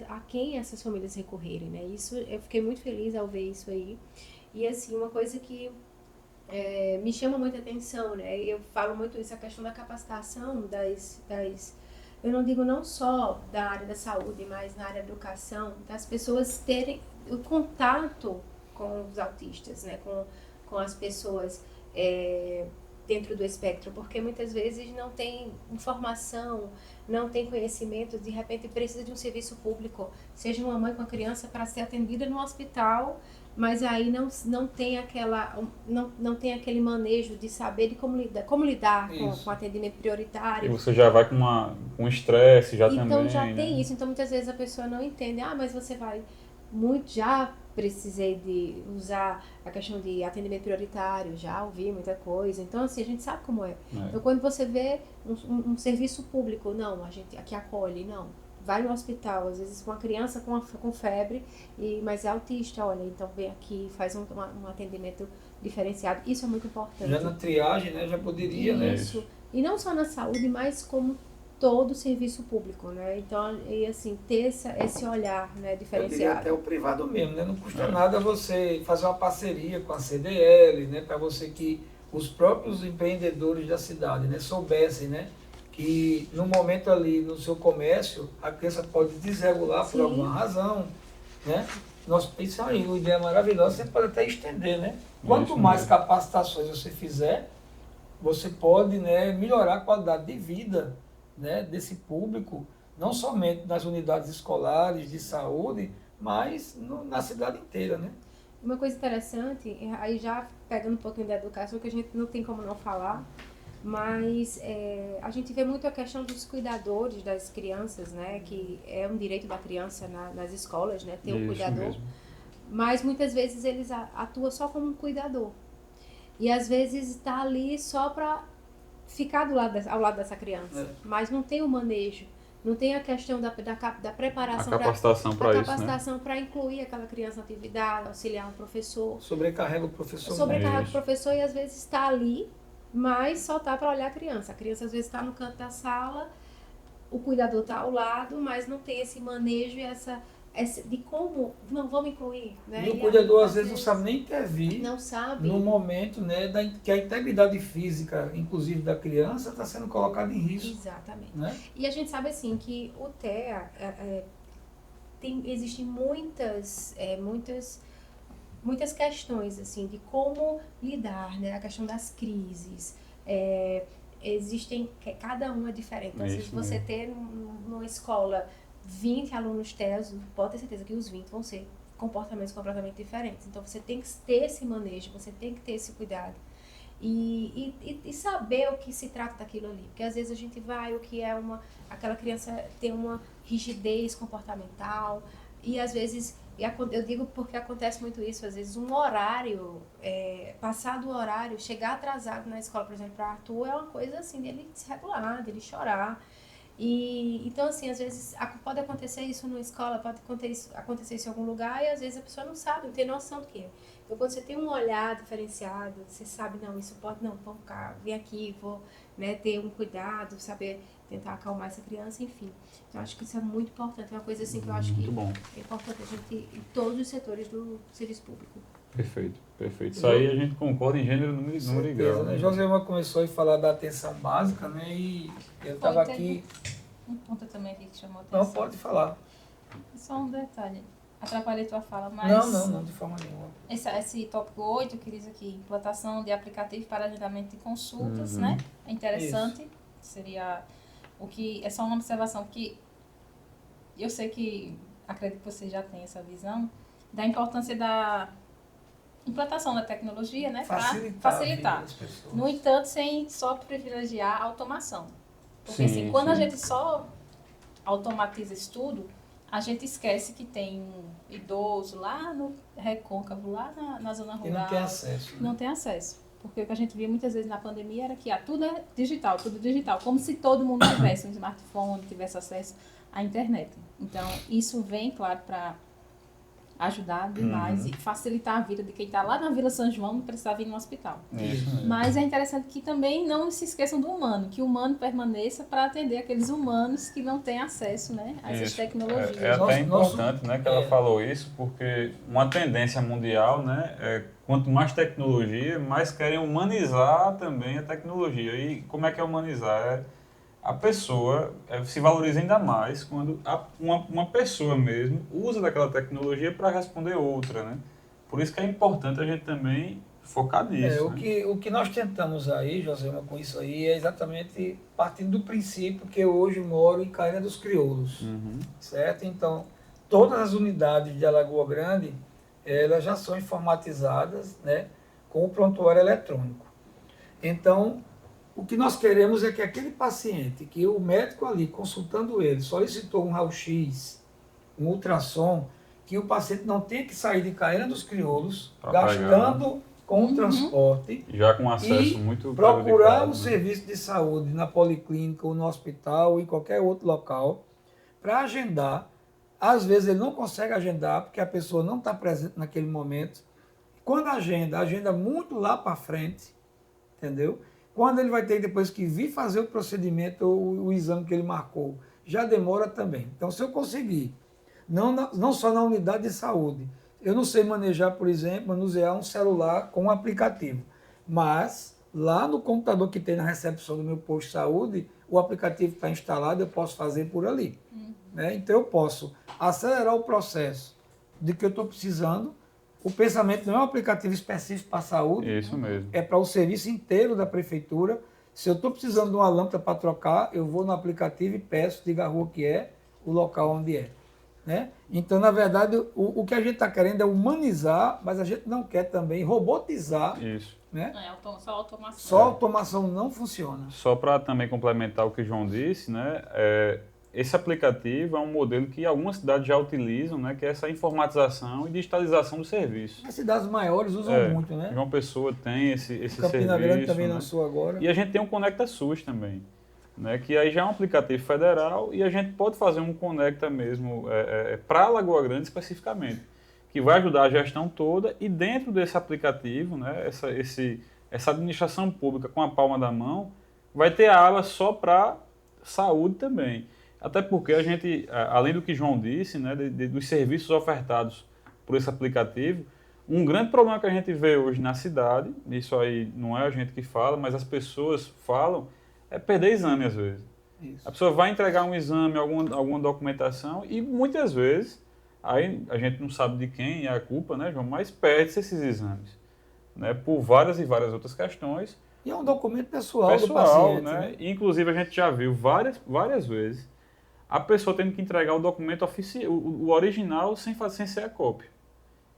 a quem essas famílias recorrerem, né? Isso, eu fiquei muito feliz ao ver isso aí. E assim, uma coisa que me chama muita atenção, né? Eu falo muito isso, a questão da capacitação eu não digo não só da área da saúde, mas na área da educação, das pessoas terem o contato com os autistas, né? Com as pessoas dentro do espectro, porque muitas vezes não tem informação, não tem conhecimento, de repente precisa de um serviço público, seja uma mãe com a criança para ser atendida no hospital, mas aí não tem não tem aquele manejo de saber de como lidar com atendimento
E
prioritário.
você já vai com estresse já
Então
também,
já
né?
tem isso, então muitas vezes a pessoa não entende, mas você vai já precisei de usar a questão de atendimento prioritário, já ouvi muita coisa, então assim, a gente sabe como é. Então quando você vê um serviço público, não, a gente aqui acolhe, não, vai no hospital, às vezes com uma criança com febre, mas é autista, olha, então vem aqui, faz um atendimento diferenciado, isso é muito importante.
Já na triagem, né, já poderia, né?
Isso, e não só na saúde, mas como todo o serviço público, né? Então, e assim, ter esse olhar, né,
Eu diria
diferenciado.
até o privado mesmo, né? Não custa nada você fazer uma parceria com a CDL, né? Para você que os próprios empreendedores da cidade, né, soubessem, né, que no momento ali no seu comércio a criança pode desregular por
Sim.
alguma razão, né? Isso aí, uma ideia maravilhosa, você pode até estender, né? Quanto
Isso
mais
mesmo.
capacitações você fizer, você pode, né, melhorar a qualidade de vida, né, desse público, não somente nas unidades escolares de saúde, mas na cidade inteira, né?
Uma coisa interessante, aí já pegando um pouquinho da educação, que a gente não tem como não falar, mas a gente vê muito a questão dos cuidadores das crianças, né, que é um direito da criança nas escolas, né, ter um
Isso
cuidador,
mesmo.
mas muitas vezes eles atuam só como um cuidador, e às vezes está ali só para ficar ao lado dessa criança, mas não tem o manejo, não tem a questão da preparação,
A capacitação para isso, né?
capacitação para incluir aquela criança na atividade, auxiliar um professor,
Sobrecarrega o professor.
sobrecarrega o
Isso.
professor e às vezes está ali, mas só está para olhar a criança. A criança às vezes está no canto da sala, o cuidador está ao lado, mas não tem esse manejo e essa de como não vamos incluir, né?
E o cuidador às vezes não sabe nem intervir
não sabe.
no momento, né, que a integridade física, inclusive da criança, está sendo colocada em risco.
Exatamente.
Né?
E a gente sabe assim que o TEA existem muitas questões assim de como lidar, né? A questão das crises. Cada um é diferente. Então, se você
mesmo.
ter numa escola 20 alunos TEAs, pode ter certeza que os 20 vão ser comportamentos completamente diferentes. Então você tem que ter esse manejo, você tem que ter esse cuidado. E saber o que se trata daquilo ali. Porque às vezes a gente vai, aquela criança tem uma rigidez comportamental, e às vezes, eu digo porque acontece muito isso, às vezes um horário, passado o horário, chegar atrasado na escola, por exemplo, para Arthur, é uma coisa assim, dele desregular, dele chorar. E então, assim, às vezes pode acontecer isso numa escola, pode acontecer isso em algum lugar, e às vezes a pessoa não sabe, não tem noção do que é. Então, quando você tem um olhar diferenciado, você sabe, não, isso pode, não, vou ficar, vem aqui, vou, né, ter um cuidado, saber tentar acalmar essa criança, enfim. Então, acho que isso é muito importante, é uma coisa assim que eu acho que é importante a gente, em todos os setores do serviço público.
Perfeito, perfeito. Isso aí a gente concorda em gênero, número e grau.
Né? Joselma começou a falar da atenção básica, né? E eu estava aqui...
Um ponto também aqui que chamou a atenção.
Não, pode falar.
Só um detalhe. Atrapalhei tua fala, mas...
Não, de forma nenhuma.
Esse tópico 8, que diz aqui, implantação de aplicativo para agendamento de consultas, né? É interessante. Isso. Seria o que... É só uma observação, porque eu sei que, acredito que você já tem essa visão, da importância da implantação da tecnologia, né? Para facilitar. No entanto, sem só privilegiar a automação. Porque assim, quando a gente só automatiza isso tudo, a gente esquece que tem um idoso lá no recôncavo, lá na zona rural.
E não tem acesso. Né?
Não tem acesso. Porque o que a gente via muitas vezes na pandemia era que tudo é digital, como se todo mundo tivesse um smartphone, tivesse acesso à internet. Então, isso vem, claro, para ajudar demais e facilitar a vida de quem está lá na Vila São João não precisar vir no hospital.
Isso.
Mas é interessante que também não se esqueçam do humano, que o humano permaneça para atender aqueles humanos que não têm acesso, né, a essas tecnologias.
É até importante, né, que ela falou isso, porque uma tendência mundial, né, é quanto mais tecnologia, mais querem humanizar também a tecnologia. E como é que é humanizar? A pessoa se valoriza ainda mais quando uma pessoa mesmo usa daquela tecnologia para responder outra, né? Por isso que é importante a gente também focar nisso.
O que nós tentamos aí, Joselma, com isso aí, é exatamente partindo do princípio que eu hoje moro em Caína dos Crioulos, certo? Então, todas as unidades de Alagoa Grande, elas já são informatizadas, né, com o prontuário eletrônico. Então, o que nós queremos é que aquele paciente, que o médico ali, consultando ele, solicitou um raio-x, um ultrassom, que o paciente não tenha que sair de Caína dos Crioulos, gastando com o transporte.
Já com acesso muito
procurar o serviço de saúde na policlínica ou no hospital ou em qualquer outro local para agendar. Às vezes ele não consegue agendar porque a pessoa não está presente naquele momento. Quando agenda muito lá para frente, entendeu? Quando ele vai ter depois que vir fazer o procedimento ou o exame que ele marcou, já demora também. Então, se eu conseguir, não só na unidade de saúde, eu não sei manejar, por exemplo, manusear um celular com um aplicativo, mas lá no computador que tem na recepção do meu posto de saúde, o aplicativo está instalado, eu posso fazer por ali. Né? Então, eu posso acelerar o processo de que eu estou precisando. O pensamento não é um aplicativo específico para a saúde.
Isso mesmo.
É para o serviço inteiro da prefeitura. Se eu estou precisando de uma lâmpada para trocar, eu vou no aplicativo e peço, diga a rua que é, o local onde é. Né? Então, na verdade, o que a gente está querendo é humanizar, mas a gente não quer também robotizar.
Isso.
Né?
Só automação.
Só automação não funciona.
Só para também complementar o que o João disse, né? Esse aplicativo é um modelo que algumas cidades já utilizam, né, que é essa informatização e digitalização do serviço.
As cidades maiores usam muito, né?
João Pessoa tem esse serviço.
Campina Grande também lançou agora.
E a gente tem um Conecta SUS também, né, que aí já é um aplicativo federal e a gente pode fazer um Conecta mesmo para Lagoa Grande especificamente, que vai ajudar a gestão toda e dentro desse aplicativo, né, essa administração pública com a palma da mão, vai ter a aba só para saúde também. Até porque a gente, além do que João disse, né, dos serviços ofertados por esse aplicativo, um grande problema que a gente vê hoje na cidade, isso aí não é a gente que fala, mas as pessoas falam, é perder exame às vezes. Isso. A pessoa vai entregar um exame, alguma documentação e muitas vezes, aí a gente não sabe de quem é a culpa, né, João, mas perde-se esses exames, né, por várias e várias outras questões.
E é um documento pessoal do paciente.
Né? Inclusive a gente já viu várias vezes a pessoa tendo que entregar o documento oficial, o original, sem ser a cópia.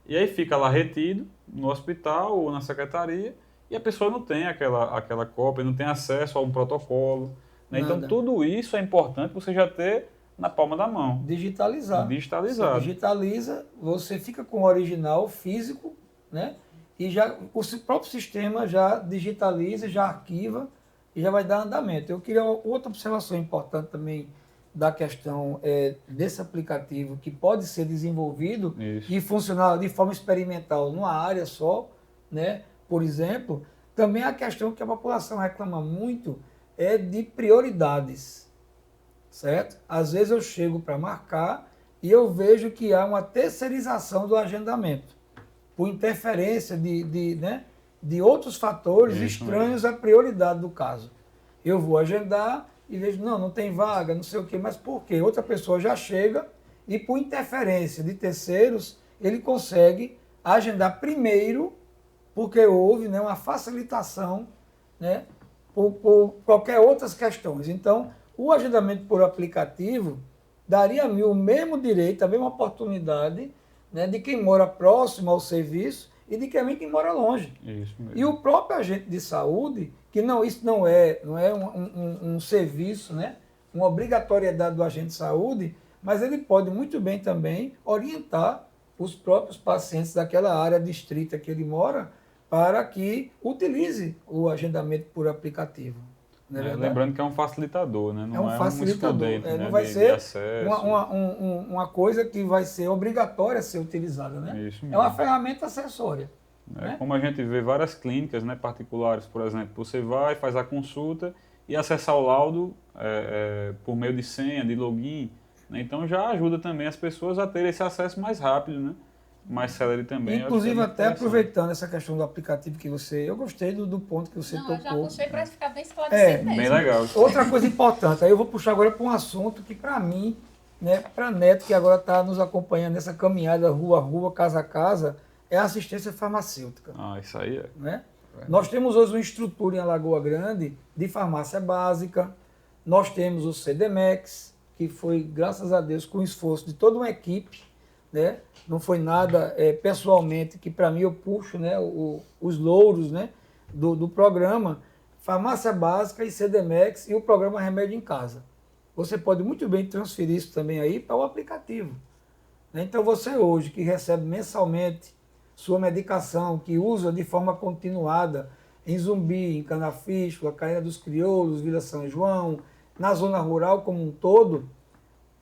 E aí fica lá retido no hospital ou na secretaria e a pessoa não tem aquela cópia, não tem acesso a um protocolo. Né? Então tudo isso é importante você já ter na palma da mão.
Digitalizado. Você digitaliza, você fica com o original físico, né? E já o próprio sistema já digitaliza, já arquiva e já vai dar andamento. Eu queria outra observação importante também da questão desse aplicativo que pode ser desenvolvido
Isso.
e funcionar de forma experimental numa área só, né? Por exemplo, também a questão que a população reclama muito é de prioridades, certo? Às vezes eu chego para marcar e eu vejo que há uma terceirização do agendamento, por interferência de outros fatores
Isso
estranhos à prioridade do caso. Eu vou agendar e vejo, não tem vaga, não sei o quê, mas por quê? Outra pessoa já chega e por interferência de terceiros, ele consegue agendar primeiro, porque houve, né, uma facilitação, né, por qualquer outras questões. Então, o agendamento por aplicativo daria a mim o mesmo direito, a mesma oportunidade, né, de quem mora próximo ao serviço e de quem mora longe.
Isso mesmo.
E o próprio agente de saúde, que isso não é um serviço, né, uma obrigatoriedade do agente de saúde, mas ele pode muito bem também orientar os próprios pacientes daquela área distrita que ele mora para que utilize o agendamento por aplicativo. Não é verdade?
Lembrando que é um facilitador, né? Não
É um facilitador.
excludente, né?
Não vai
de
ser
acesso.
uma coisa que vai ser obrigatória a ser utilizada. Né?
Isso
É uma
mesmo.
ferramenta acessória.
É
né?
como a gente vê várias clínicas, né, particulares, por exemplo, você vai, faz a consulta e acessar o laudo por meio de senha, de login, né? Então já ajuda também as pessoas a ter esse acesso mais rápido, né? Mais célere também. Eu acho que
Inclusive,
muito
até
interessante.
aproveitando essa questão do aplicativo que eu gostei do ponto que você
Não, eu já
tocou.
puxei para ficar bem esclarecido mesmo.
Bem legal.
Outra coisa importante, aí eu vou puxar agora para um assunto que para mim, né, para a Neto, que agora está nos acompanhando nessa caminhada rua a rua, casa a casa, é a assistência farmacêutica.
Ah, isso aí é.
Né? Nós temos hoje uma estrutura em Alagoa Grande de farmácia básica, nós temos o CDMEX, que foi, graças a Deus, com o esforço de toda uma equipe, né? Não foi nada pessoalmente, que para mim eu puxo, né, os louros, né, do programa, farmácia básica e CDMEX e o programa Remédio em Casa. Você pode muito bem transferir isso também aí para o aplicativo. Né? Então você hoje que recebe mensalmente sua medicação, que usa de forma continuada em Zumbi, em Canafístula, Caína dos Crioulos, Vila São João, na zona rural como um todo,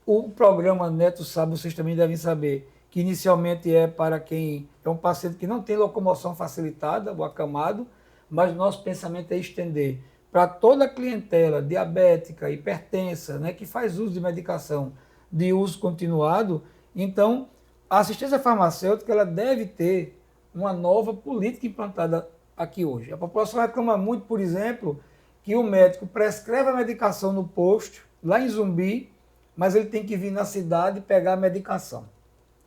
o programa Neto Sabe, vocês também devem saber, que inicialmente é para quem é um paciente que não tem locomoção facilitada, o acamado, mas nosso pensamento é estender para toda a clientela diabética, hipertensa, né, que faz uso de medicação de uso continuado. Então, a assistência farmacêutica ela deve ter uma nova política implantada aqui hoje. A população reclama muito, por exemplo, que o médico prescreve a medicação no posto, lá em Zumbi, mas ele tem que vir na cidade pegar a medicação.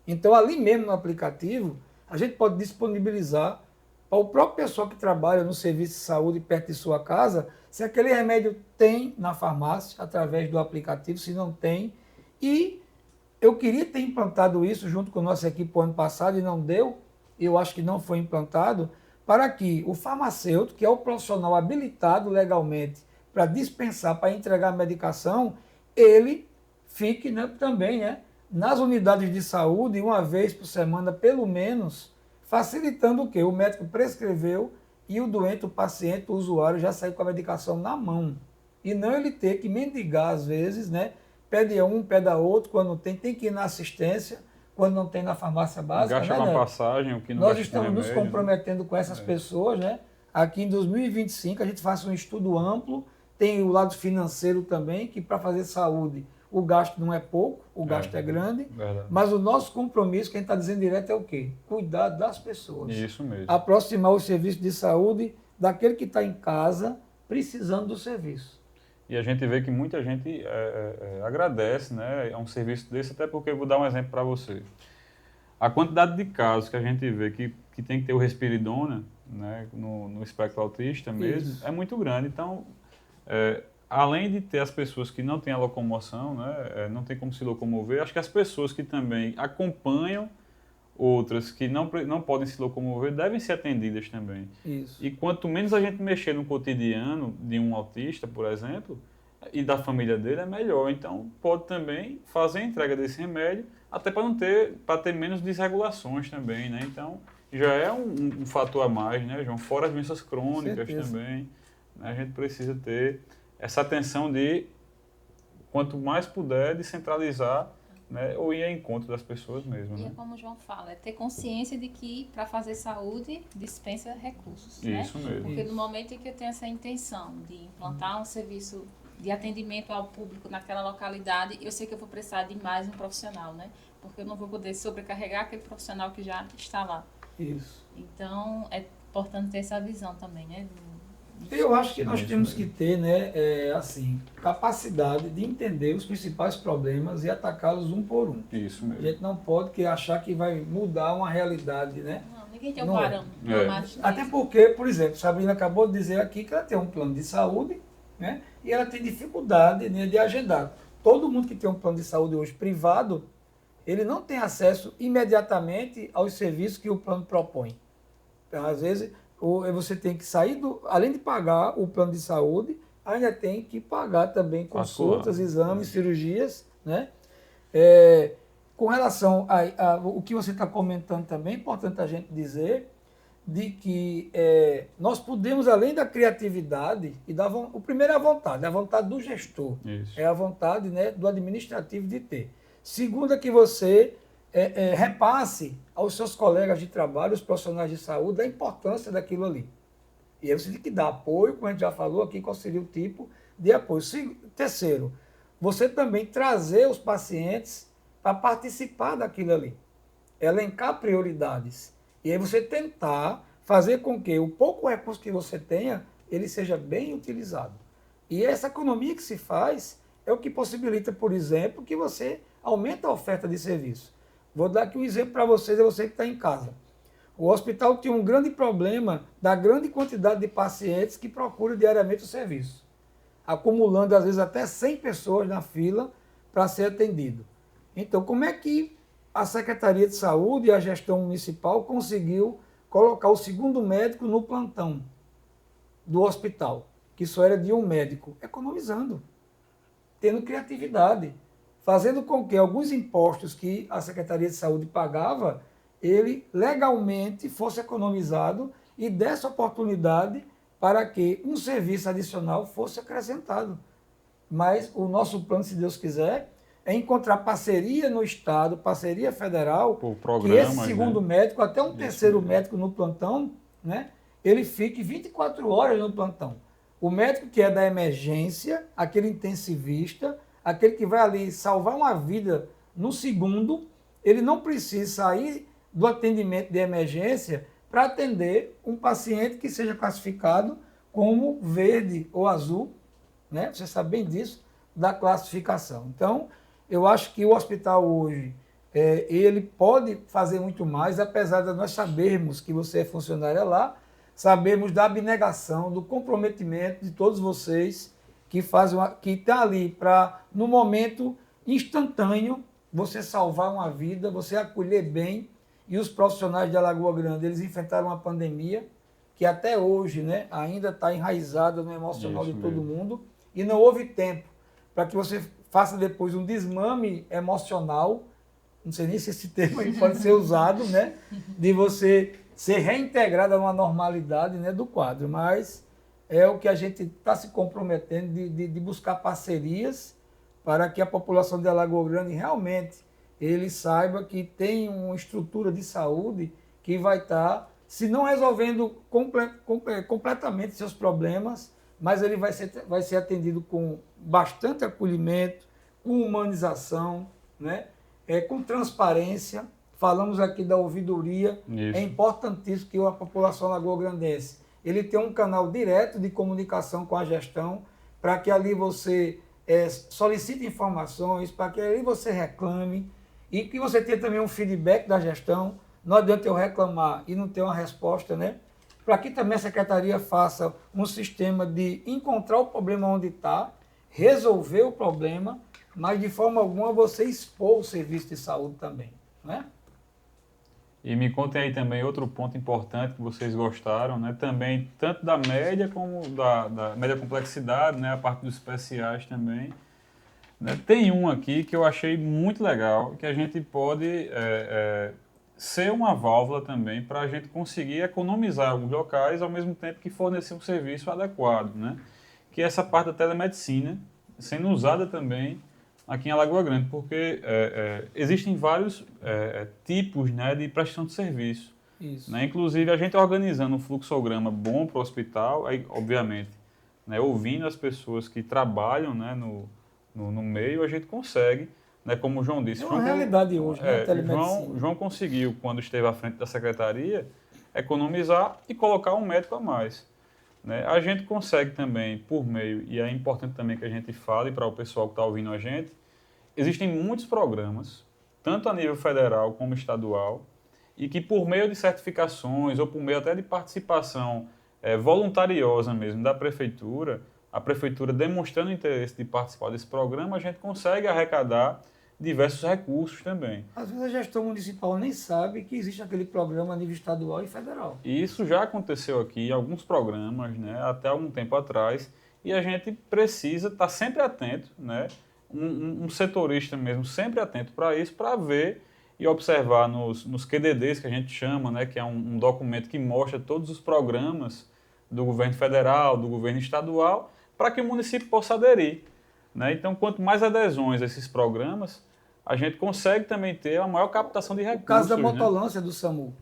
Então, ali mesmo no aplicativo, a gente pode disponibilizar para o próprio pessoal que trabalha no serviço de saúde perto de sua casa, se aquele remédio tem na farmácia, através do aplicativo, se não tem. E eu queria ter implantado isso junto com a nossa equipe o ano passado e não deu, eu acho que não foi implantado, para que o farmacêutico, que é o profissional habilitado legalmente para dispensar, para entregar a medicação, ele fique, né, também, né, nas unidades de saúde, uma vez por semana, pelo menos, facilitando o quê? O médico prescreveu e o doente, o paciente, o usuário já saiu com a medicação na mão. E não ele ter que mendigar, às vezes, né? Pede a um, pede a outro, quando tem que ir na assistência, quando não tem na farmácia básica.
Gasta
né,
com a
Neto?
passagem, o que não
Nós
gasta com
estamos nos
remédio, né?
comprometendo com essas pessoas, né? Aqui em 2025 a gente faça um estudo amplo, tem o lado financeiro também, que para fazer saúde o gasto não é pouco, o gasto é grande,
Verdade.
mas o nosso compromisso, quem está dizendo direto é o quê? Cuidar das pessoas.
Isso mesmo.
Aproximar o serviço de saúde daquele que está em casa precisando do serviço.
E a gente vê que muita gente agradece, né, a um serviço desse, até porque eu vou dar um exemplo para você. A quantidade de casos que a gente vê que tem que ter o Respiridona, né, no espectro autista mesmo,
Isso.
é muito grande. Então, além de ter as pessoas que não têm a locomoção, né, não tem como se locomover, acho que as pessoas que também acompanham outras que não podem se locomover devem ser atendidas também.
Isso.
E quanto menos a gente mexer no cotidiano de um autista, por exemplo, e da família dele, é melhor. Então, pode também fazer a entrega desse remédio, até para ter menos desregulações também, né? Então, já é um fator a mais, né, João? Fora as doenças crônicas
Certeza.
também, né, a gente precisa ter essa atenção de, quanto mais puder, descentralizar, né, ou ir ao encontro das pessoas mesmo.
E é
Né?
como o João fala, é ter consciência de que para fazer saúde dispensa recursos, né?
Isso mesmo.
Porque no momento em que eu tenho essa intenção de implantar um serviço de atendimento ao público naquela localidade, eu sei que eu vou precisar de mais um profissional, né? Porque eu não vou poder sobrecarregar aquele profissional que já está lá.
Isso.
Então, é importante ter essa visão também, né?
Eu acho que nós
Isso
temos
mesmo.
que ter, né, assim, capacidade de entender os principais problemas e atacá-los um por um.
Isso
A
mesmo.
gente não pode achar que vai mudar uma realidade, né?
Não, ninguém tem um
Não é.
parâmetro.
É.
Mas,
Até porque, por exemplo, Sabrina acabou de dizer aqui que ela tem um plano de saúde, né? E ela tem dificuldade, né, de agendar. Todo mundo que tem um plano de saúde hoje privado, ele não tem acesso imediatamente aos serviços que o plano propõe. Então, às vezes, você tem que sair além de pagar o plano de saúde, ainda tem que pagar também consultas, exames, cirurgias, né? Com relação o que você está comentando também, é importante a gente dizer de que nós podemos, além da criatividade, o primeiro é a vontade do gestor,
Isso.
é a vontade, né, do administrativo de ter. Segundo é que você repasse aos seus colegas de trabalho, os profissionais de saúde, a importância daquilo ali. E aí você tem que dar apoio, como a gente já falou aqui, qual seria o tipo de apoio. Terceiro, você também trazer os pacientes para participar daquilo ali. Elencar prioridades. E aí você tentar fazer com que o pouco recurso que você tenha, ele seja bem utilizado. E essa economia que se faz é o que possibilita, por exemplo, que você aumente a oferta de serviço. Vou dar aqui um exemplo para vocês, é você que está em casa. O hospital tinha um grande problema da grande quantidade de pacientes que procuram diariamente o serviço, acumulando às vezes até 100 pessoas na fila para ser atendido. Então, como é que a Secretaria de Saúde e a gestão municipal conseguiu colocar o segundo médico no plantão do hospital, que só era de um médico? Economizando, tendo criatividade, fazendo com que alguns impostos que a Secretaria de Saúde pagava, ele legalmente fosse economizado e desse oportunidade para que um serviço adicional fosse acrescentado. Mas o nosso plano, se Deus quiser, é encontrar parceria no Estado, parceria federal, que esse segundo médico, até um terceiro médico no plantão, né, ele fique 24 horas no plantão. O médico que é da emergência, aquele intensivista, aquele que vai ali salvar uma vida no segundo, ele não precisa sair do atendimento de emergência para atender um paciente que seja classificado como verde ou azul, né? Você sabe bem disso, da classificação. Então, eu acho que o hospital hoje, ele pode fazer muito mais, apesar de nós sabermos que você é funcionária lá, sabemos da abnegação, do comprometimento de todos vocês que estão ali para, no momento instantâneo, você salvar uma vida, você acolher bem. E os profissionais de Alagoa Grande, eles enfrentaram uma pandemia que até hoje, né, ainda está enraizada no emocional de todo mundo, e não houve tempo para que você faça depois um desmame emocional, não sei nem se esse termo aí pode ser usado, né, de você ser reintegrado a uma normalidade, né, do quadro, mas é o que a gente está se comprometendo de buscar parcerias para que a população de Alagoa Grande realmente ele saiba que tem uma estrutura de saúde que vai estar, se não resolvendo completamente seus problemas, mas ele vai ser atendido com bastante acolhimento, com humanização, né? Com transparência. Falamos aqui da ouvidoria. Isso. É importantíssimo que a população alagoa-grandense ele tenha um canal direto de comunicação com a gestão, para que ali você solicite informações, para que ali você reclame, e que você tenha também um feedback da gestão. Não adianta eu reclamar e não ter uma resposta, né? Para que também a Secretaria faça um sistema de encontrar o problema onde está, resolver o problema, mas de forma alguma você expor o serviço de saúde também, né?
E me contem aí também outro ponto importante que vocês gostaram, né? Também, tanto da média como da média complexidade, né? A parte dos especiais também. Tem um aqui que eu achei muito legal, que a gente pode ser uma válvula também para a gente conseguir economizar alguns locais ao mesmo tempo que fornecer um serviço adequado, né? Que é essa parte da telemedicina sendo usada também aqui em Alagoa Grande, porque existem vários tipos, né, de prestação de serviço.
Isso.
Né? Inclusive, a gente organizando um fluxograma bom para o hospital, aí, obviamente, né, ouvindo as pessoas que trabalham, né, no meio, a gente consegue, né, como o João disse.
É uma realidade hoje, né, a telemedicina.
João conseguiu, quando esteve à frente da secretaria, economizar e colocar um médico a mais. Né? A gente consegue também, por meio, e é importante também que a gente fale para o pessoal que está ouvindo a gente, existem muitos programas, tanto a nível federal como estadual, e que por meio de certificações ou por meio até de participação voluntariosa mesmo da prefeitura, a prefeitura demonstrando interesse de participar desse programa, a gente consegue arrecadar diversos recursos também.
Às vezes a gestão municipal nem sabe que existe aquele programa a nível estadual e federal.
E isso já aconteceu aqui em alguns programas, né, até algum tempo atrás, e a gente precisa estar sempre atento, né, um setorista mesmo sempre atento para isso, para ver e observar nos QDDs, que a gente chama, né, que é um documento que mostra todos os programas do governo federal, do governo estadual, para que o município possa aderir. Né? Então, quanto mais adesões a esses programas, a gente consegue também ter a maior captação de recursos.
O caso da
né?
motolância do SAMU.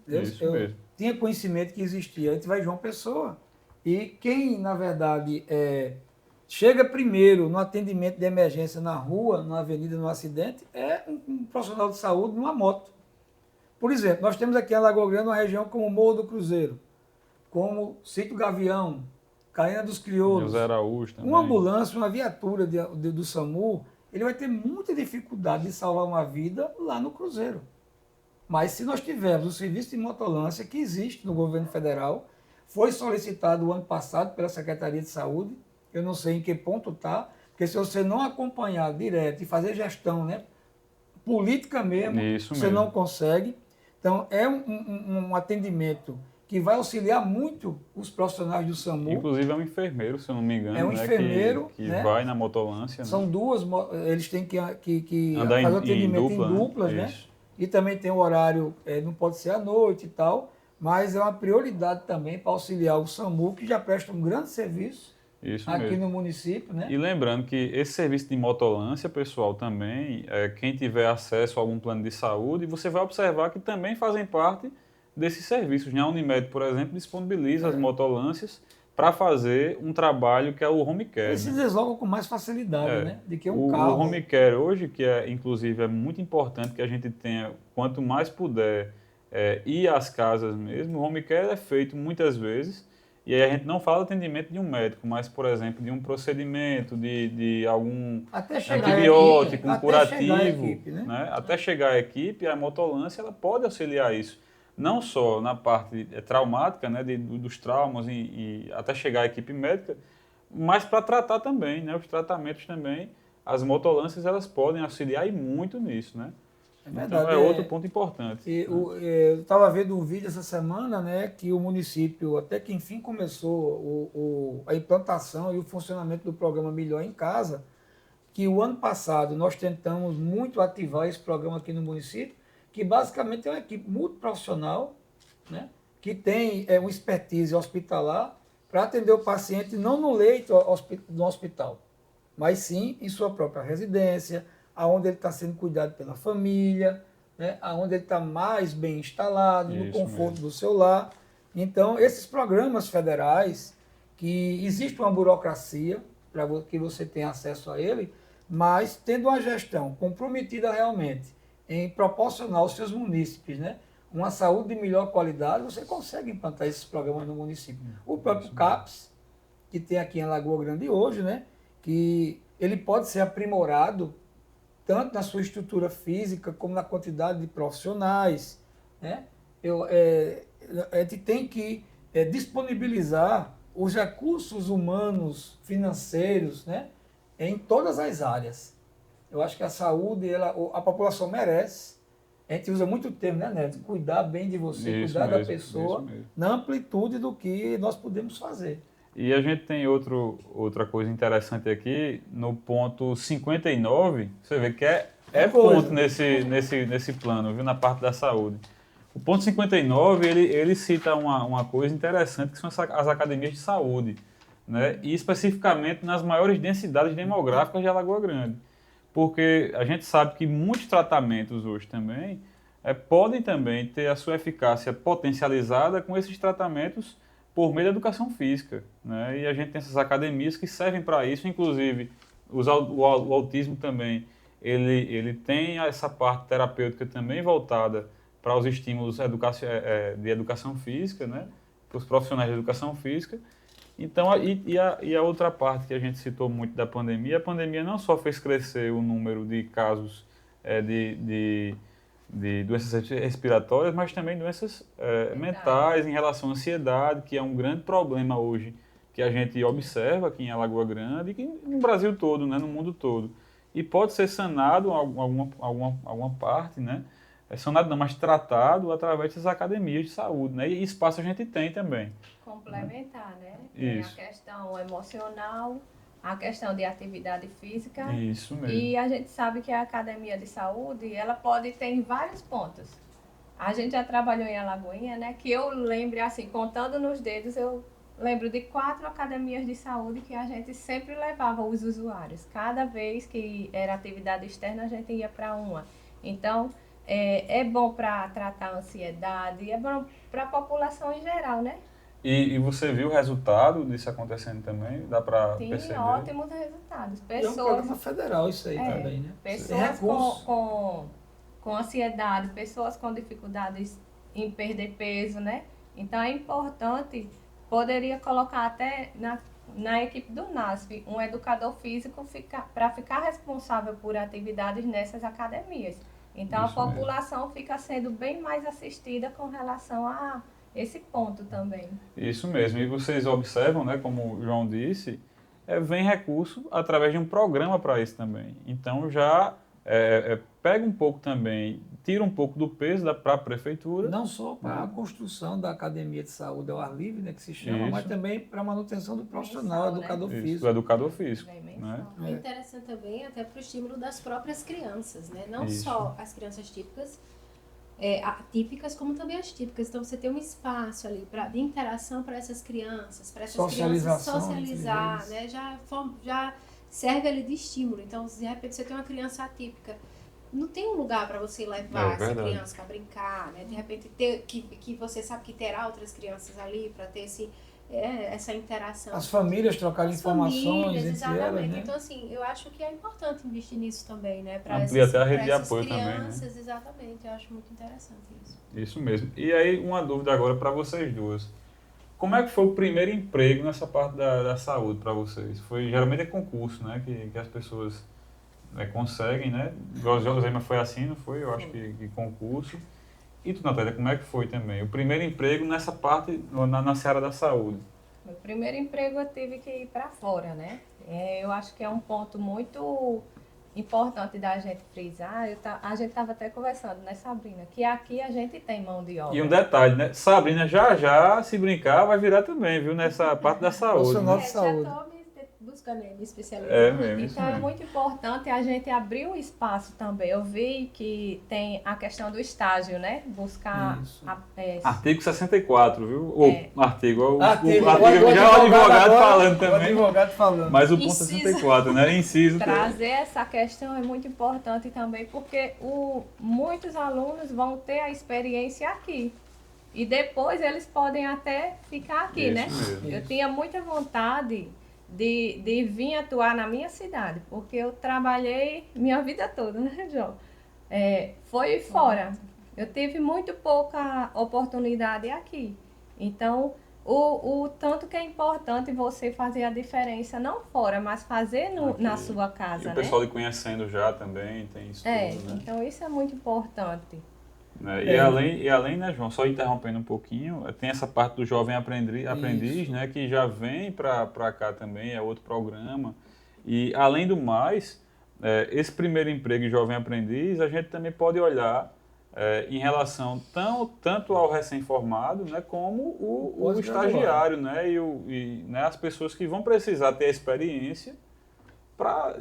Isso
Eu
mesmo.
tinha conhecimento que existia. A gente vai João Pessoa. E quem, na verdade, chega primeiro no atendimento de emergência na rua, na avenida, no acidente, é um profissional de saúde numa moto. Por exemplo, nós temos aqui em Alagoa Grande uma região como Morro do Cruzeiro, como Sítio Gavião, Caena dos Crioulos.
José Araújo também.
Uma ambulância, uma viatura do SAMU, ele vai ter muita dificuldade de salvar uma vida lá no Cruzeiro. Mas se nós tivermos o serviço de motolância que existe no governo federal, foi solicitado o ano passado pela Secretaria de Saúde, eu não sei em que ponto está, porque se você não acompanhar direto e fazer gestão, né, política mesmo,
Isso
você
mesmo.
não consegue. Então, é um atendimento que vai auxiliar muito os profissionais do SAMU.
Inclusive é um enfermeiro, se eu não me engano,
É um enfermeiro,
que
né?
vai na motolância.
São
né?
duas, eles têm que
Andar
fazer o atendimento em duplas,
né?
né?
Isso.
E também tem o horário, não pode ser à noite e tal, mas é uma prioridade também para auxiliar o SAMU, que já presta um grande serviço
Isso
aqui
mesmo.
no município, né?
E lembrando que esse serviço de motolância, pessoal, também, quem tiver acesso a algum plano de saúde, você vai observar que também fazem parte desses serviços. Né? A Unimed, por exemplo, disponibiliza as motolâncias para fazer um trabalho que é o home care.
Eles se deslocam com mais facilidade, né? Do que um
o
carro.
O home care hoje, que inclusive é muito importante que a gente tenha, quanto mais puder, ir às casas mesmo. O home care é feito muitas vezes, e aí a gente não fala do atendimento de um médico, mas, por exemplo, de um procedimento, de algum
Até chegar
antibiótico,
a
um
equipe,
curativo.
até chegar a equipe, né?
Até chegar a equipe, a motolância ela pode auxiliar isso. Não só na parte traumática, né, dos traumas e até chegar à equipe médica, mas para tratar também, né, os tratamentos também, as motolâncias elas podem auxiliar e muito nisso, né?
É verdade,
então é outro ponto importante.
Eu estava vendo um vídeo essa semana, né, que o município, até que enfim começou a implantação e o funcionamento do programa Melhor em Casa, que o ano passado nós tentamos muito ativar esse programa aqui no município, que basicamente é uma equipe multiprofissional, né, que tem uma expertise hospitalar para atender o paciente não no leito do hospital, mas sim em sua própria residência, aonde ele está sendo cuidado pela família, né, aonde ele está mais bem instalado, no conforto do seu lar. Então, esses programas federais, que existe uma burocracia para que você tenha acesso a ele, mas tendo uma gestão comprometida realmente em proporcionar aos seus munícipes, né, uma saúde de melhor qualidade, você consegue implantar esses programas no município. O próprio CAPS, que tem aqui em Alagoa Grande hoje, né, que ele pode ser aprimorado tanto na sua estrutura física como na quantidade de profissionais. Né? A gente tem que disponibilizar os recursos humanos, financeiros, né, em todas as áreas. Eu acho que a saúde, a população merece. A gente usa muito termo, né, Neto? Cuidar bem de você, cuidar da pessoa, na amplitude do que nós podemos fazer.
E a gente tem outra coisa interessante aqui, no ponto 59, você vê que é é
coisa.
ponto nesse plano, viu, na parte da saúde. O ponto 59, ele cita uma coisa interessante, que são as academias de saúde, né? E especificamente nas maiores densidades demográficas de Alagoa Grande. Porque a gente sabe que muitos tratamentos hoje também podem também ter a sua eficácia potencializada com esses tratamentos por meio da educação física, né? E a gente tem essas academias que servem para isso, inclusive o autismo também, ele tem essa parte terapêutica também voltada para os estímulos de educação física, né? Para os profissionais de educação física. Então, a outra parte que a gente citou muito da pandemia, a pandemia não só fez crescer o número de casos de doenças respiratórias, mas também doenças mentais em relação à ansiedade, que é um grande problema hoje que a gente observa aqui em Alagoa Grande e que no Brasil todo, né, no mundo todo. E pode ser sanado alguma parte, né? Sanado não, mas tratado através dessas academias de saúde, né? E espaço a gente tem também.
Complementar, né? Tem
Isso.
a questão emocional, a questão de atividade física.
Isso mesmo.
E a gente sabe que a academia de saúde, ela pode ter em vários pontos. A gente já trabalhou em Alagoinha, né? Que eu lembro, assim, contando nos dedos, eu lembro de 4 academias de saúde que a gente sempre levava os usuários. Cada vez que era atividade externa, a gente ia para uma. Então, é bom para tratar a ansiedade, é bom para a população em geral, né?
E você viu o resultado disso acontecendo também? Dá para
Tem
perceber?
ótimos resultados.
É um
Pessoas,
programa federal isso aí também, né?
pessoas
Recurso.
com ansiedade, pessoas com dificuldades em perder peso, né? Então é importante, poderia colocar até na equipe do NASF um educador físico para ficar responsável por atividades nessas academias. Então
Isso
a população fica sendo bem mais assistida com relação a esse ponto também.
Isso mesmo. E vocês observam, né, como o João disse, vem recurso através de um programa para isso também. Então já pega um pouco também, tira um pouco do peso para a prefeitura.
Não só para a construção da academia de saúde ao ar livre, né, que se chama,
Isso.
mas também para a manutenção do profissional,
Mensal,
educador
Isso,
físico.
do educador físico.
Bem
Né?
mensal.
É interessante também até para o estímulo das próprias crianças, né? Não
Isso.
só as crianças típicas, atípicas, como também as típicas. Então você tem um espaço ali de interação para essas crianças crianças
Socialização
socializar,
entre eles.
né? Já serve ali de estímulo. Então, de repente, você tem uma criança atípica, não tem um lugar para você levar essa
verdade.
criança para brincar, né? De repente, que você sabe que terá outras crianças ali para ter essa interação.
As famílias trocarem
As
informações
famílias,
entre elas,
exatamente.
né?
Então, assim, eu acho que é importante investir nisso também, né? Para
Amplia até a rede de
essas
apoio também, né?
crianças, exatamente. Eu acho muito interessante isso.
Isso mesmo. E aí, uma dúvida agora para vocês duas. Como é que foi o primeiro emprego nessa parte da saúde para vocês? Geralmente é concurso, né? Que as pessoas conseguem, né? O Josema foi assim, não foi? Eu acho que concurso. E tu, Natália, como é que foi também? O primeiro emprego nessa parte, na seara da saúde?
Meu primeiro emprego eu tive que ir para fora, né? Eu acho que é um ponto muito importante da gente frisar. A gente estava até conversando, né, Sabrina? Que aqui a gente tem mão de obra.
E um detalhe, né? Sabrina, já, se brincar, vai virar também, viu? Nessa parte da saúde.
Profissional
Né?
de
Já
saúde.
estou buscando me especializar.
É mesmo, isso
Então é
mesmo.
muito importante a gente abrir o espaço também. Eu vi que tem a questão do estágio, né? Buscar
Isso.
Artigo 64, viu? O artigo,
Artigo,
já o advogado
agora,
falando
o
também.
advogado falando.
Mas o ponto
Inciso.
64, né? Inciso.
trazer essa questão é muito importante também, porque muitos alunos vão ter a experiência aqui. E depois eles podem até ficar aqui,
Isso
né?
mesmo.
Eu tinha muita vontade de vir atuar na minha cidade, porque eu trabalhei minha vida toda, né, João? Foi fora. Eu tive muito pouca oportunidade aqui. Então, o tanto que é importante você fazer a diferença, não fora, mas fazer na
Aqui.
sua
E
casa,
o
né?
pessoal lhe conhecendo já também, tem isso tudo, né?
Então isso é muito importante.
Né? E além, né, João, só interrompendo um pouquinho, tem essa parte do jovem aprendiz, né, que já vem para cá também, é outro programa. E, além do mais, esse primeiro emprego de jovem aprendiz, a gente também pode olhar em relação tanto ao recém-formado, né, como o estagiário, né, né, as pessoas que vão precisar ter a experiência para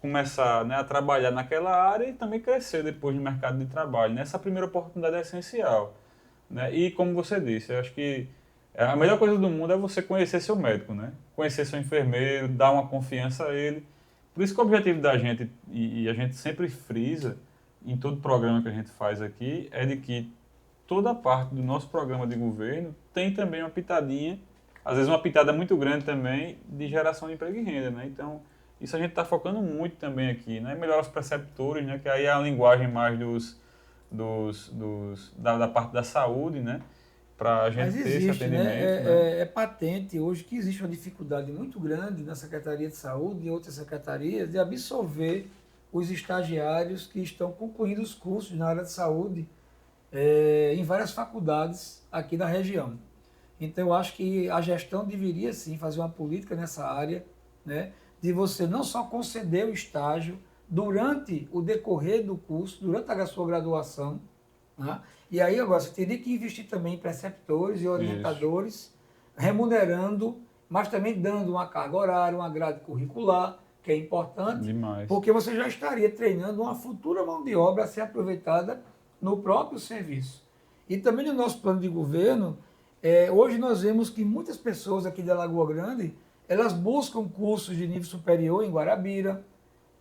começar, né, a trabalhar naquela área e também crescer depois no mercado de trabalho, né? Essa primeira oportunidade é essencial, né? E como você disse, eu acho que a melhor coisa do mundo é você conhecer seu médico, né? Conhecer seu enfermeiro, dar uma confiança a ele. Por isso que o objetivo da gente, e a gente sempre frisa em todo programa que a gente faz aqui, é de que toda parte do nosso programa de governo tem também uma pitadinha, às vezes uma pitada muito grande também, de geração de emprego e renda, né? Então, isso a gente está focando muito também aqui, né? Melhorar os preceptores, né? Que aí é a linguagem mais da parte da saúde, né? Para a gente
Mas
ter esse
existe,
atendimento,
né?
né?
É patente hoje que existe uma dificuldade muito grande na Secretaria de Saúde e em outras secretarias de absorver os estagiários que estão concluindo os cursos na área de saúde em várias faculdades aqui da região. Então, eu acho que a gestão deveria, sim, fazer uma política nessa área, né, de você não só conceder o estágio durante o decorrer do curso, durante a sua graduação, né, e aí agora você teria que investir também em preceptores e orientadores, remunerando, mas também dando uma carga horária, uma grade curricular, que é importante,
Demais.
porque você já estaria treinando uma futura mão de obra a ser aproveitada no próprio serviço. E também no nosso plano de governo, hoje nós vemos que muitas pessoas aqui da Lagoa Grande, elas buscam cursos de nível superior em Guarabira,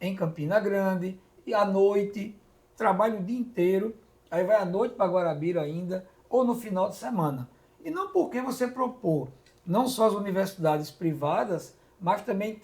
em Campina Grande, e à noite, trabalha o dia inteiro, aí vai à noite para Guarabira ainda, ou no final de semana. E não porque você propor, não só as universidades privadas, mas também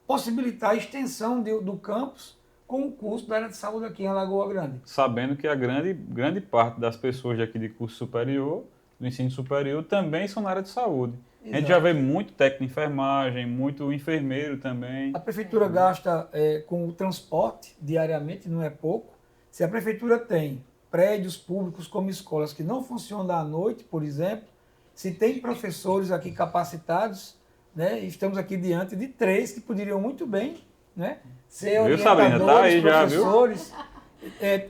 possibilitar a extensão do campus com o curso da área de saúde aqui em Lagoa Grande.
Sabendo que a grande parte das pessoas daqui de curso superior, do ensino superior, também são na área de saúde.
Exato.
A gente já vê muito técnico de enfermagem, muito enfermeiro também.
A prefeitura gasta com o transporte diariamente, não é pouco. Se a prefeitura tem prédios públicos como escolas que não funcionam à noite, por exemplo, se tem professores aqui capacitados, né, estamos aqui diante de 3 que poderiam muito bem, né, ser
Viu,
orientadores,
Sabrina? Tá aí já, viu?
professores.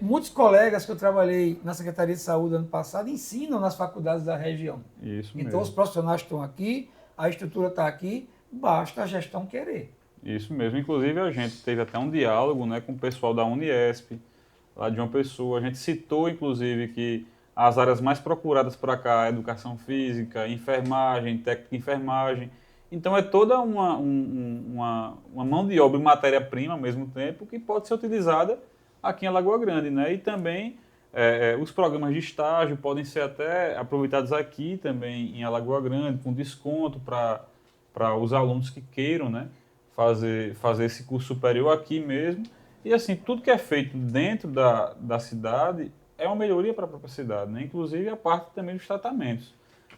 Muitos colegas que eu trabalhei na Secretaria de Saúde ano passado ensinam nas faculdades da região.
Isso
Então
mesmo.
os profissionais estão aqui, a estrutura está aqui, basta a gestão querer.
Isso mesmo. Inclusive, a gente teve até um diálogo, né, com o pessoal da Uniesp, lá de João Pessoa. A gente citou, inclusive, que as áreas mais procuradas para cá é educação física, enfermagem, técnica de enfermagem. Então, é toda uma mão de obra e matéria-prima, ao mesmo tempo, que pode ser utilizada aqui em Lagoa Grande, né? E também os programas de estágio podem ser até aproveitados aqui também em Alagoa Grande, com desconto para os alunos que queiram, né, fazer esse curso superior aqui mesmo. E assim, tudo que é feito dentro da cidade é uma melhoria para a própria cidade, né? Inclusive a parte também dos tratamentos.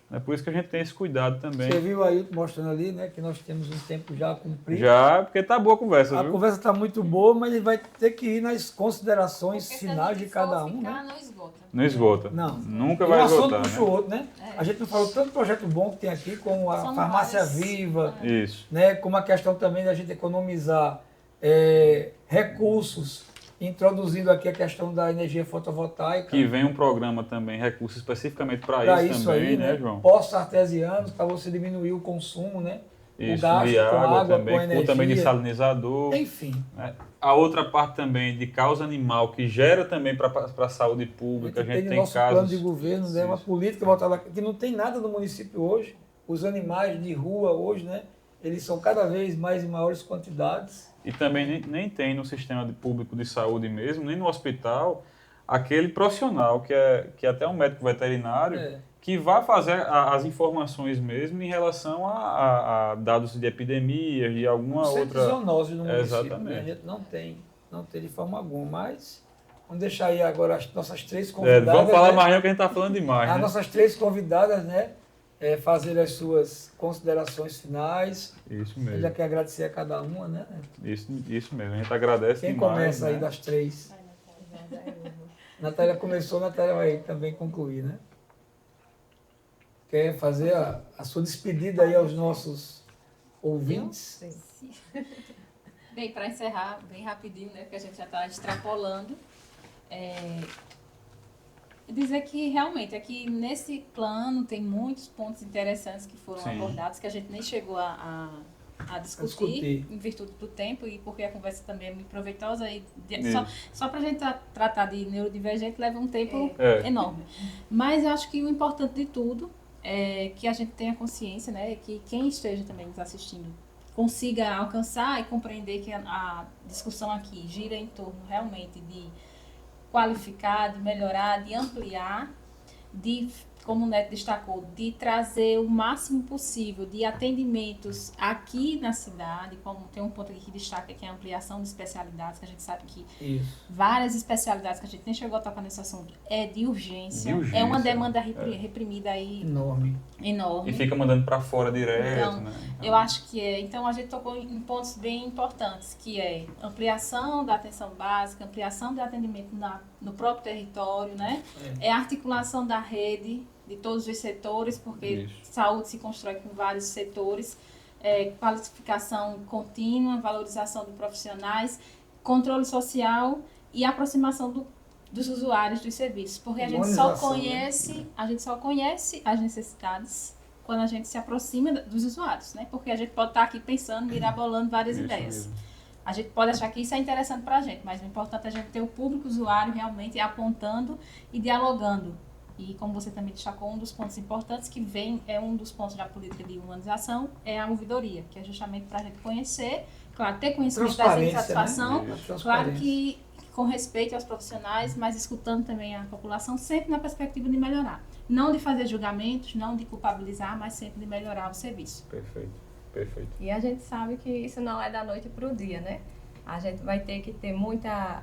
É por isso que a gente tem esse cuidado também.
Você viu aí mostrando ali, né, que nós temos um tempo já a cumprir.
Já, porque tá boa a conversa,
A
viu?
conversa está muito boa, mas ele vai ter que ir nas considerações
Porque se
finais
a
de
gente
cada
for
um,
ficar,
né?
não esgota.
Não esgota.
Não.
Nunca
E
vai
um assunto
esgotar,
puxa
né?
o outro, né? A gente não falou tanto projeto bom que tem aqui, como a
São
farmácia
vários.
viva,
Isso.
né? Como a questão também da gente economizar recursos, introduzindo aqui a questão da energia fotovoltaica.
Que vem um programa também, recurso especificamente para
Para
isso
isso
também,
aí,
né, João?
Poços artesianos, para você diminuir o consumo, né?
Isso,
o gasto
de
com
água
água,
também,
com energia.
também de salinizador.
Enfim,
Né? A outra parte também de causa animal, que gera também para a saúde pública. A gente
tem no
tem
nosso
casos...
plano de governo, né, uma
Isso.
política voltada que não tem nada no município hoje. Os animais de rua hoje, né, eles são cada vez mais em maiores quantidades.
E também nem tem no sistema público de saúde mesmo, nem no hospital, aquele profissional que é até um médico veterinário, que vai fazer as informações mesmo em relação a dados de epidemias, de alguma outra...
zoonose no município,
Exatamente.
né? A gente não tem de forma alguma, mas vamos deixar aí agora as nossas 3 convidadas.
vamos falar
né?
mais não, que a gente está falando demais,
As
né?
nossas 3 convidadas, né, fazer as suas considerações finais.
Isso
Eu
mesmo.
já quero agradecer a cada uma, né?
Isso mesmo, a gente agradece
Quem
demais.
começa aí
né?
das 3? Natália começou, Natália vai também concluir, né? Quer fazer a sua despedida aí aos nossos ouvintes?
Bem, para encerrar bem rapidinho, né, porque a gente já está extrapolando, dizer que realmente aqui nesse plano tem muitos pontos interessantes que foram
Sim.
abordados, que a gente nem chegou a a discutir, em virtude do tempo e porque a conversa também é muito proveitosa. E só para a gente tratar de neurodivergente leva um tempo enorme. Mas eu acho que o importante de tudo é que a gente tenha consciência, né, que quem esteja também nos assistindo consiga alcançar e compreender que a discussão aqui gira em torno realmente de qualificar, de melhorar, de ampliar, de, como o Neto destacou, de trazer o máximo possível de atendimentos aqui na cidade, como tem um ponto aqui que destaca, que é a ampliação de especialidades, que a gente sabe que várias especialidades que a gente nem chegou a tocar nesse assunto é de urgência. É uma demanda reprimida aí enorme.
E fica mandando para fora direto,
então,
né?
Eu acho que então a gente tocou em pontos bem importantes, que é ampliação da atenção básica, ampliação do atendimento no próprio território, né? É a articulação da rede de todos os setores, porque saúde se constrói com vários setores, qualificação contínua, valorização de profissionais, controle social e aproximação dos usuários dos serviços, porque a gente só conhece as necessidades quando a gente se aproxima dos usuários, né? Porque a gente pode estar aqui pensando, mirabolando várias ideias. Mesmo. A gente pode achar que isso é interessante para a gente, mas o importante é a gente ter o público usuário realmente apontando e dialogando. E como você também destacou, um dos pontos importantes que um dos pontos da política de humanização é a ouvidoria, que é justamente para a gente conhecer, claro, ter conhecimento da insatisfação, né? Claro que com respeito aos profissionais, mas escutando também a população, sempre na perspectiva de melhorar. Não de fazer julgamentos, não de culpabilizar, mas sempre de melhorar o serviço.
Perfeito.
E a gente sabe que isso não é da noite para o dia, né? A gente vai ter que ter muita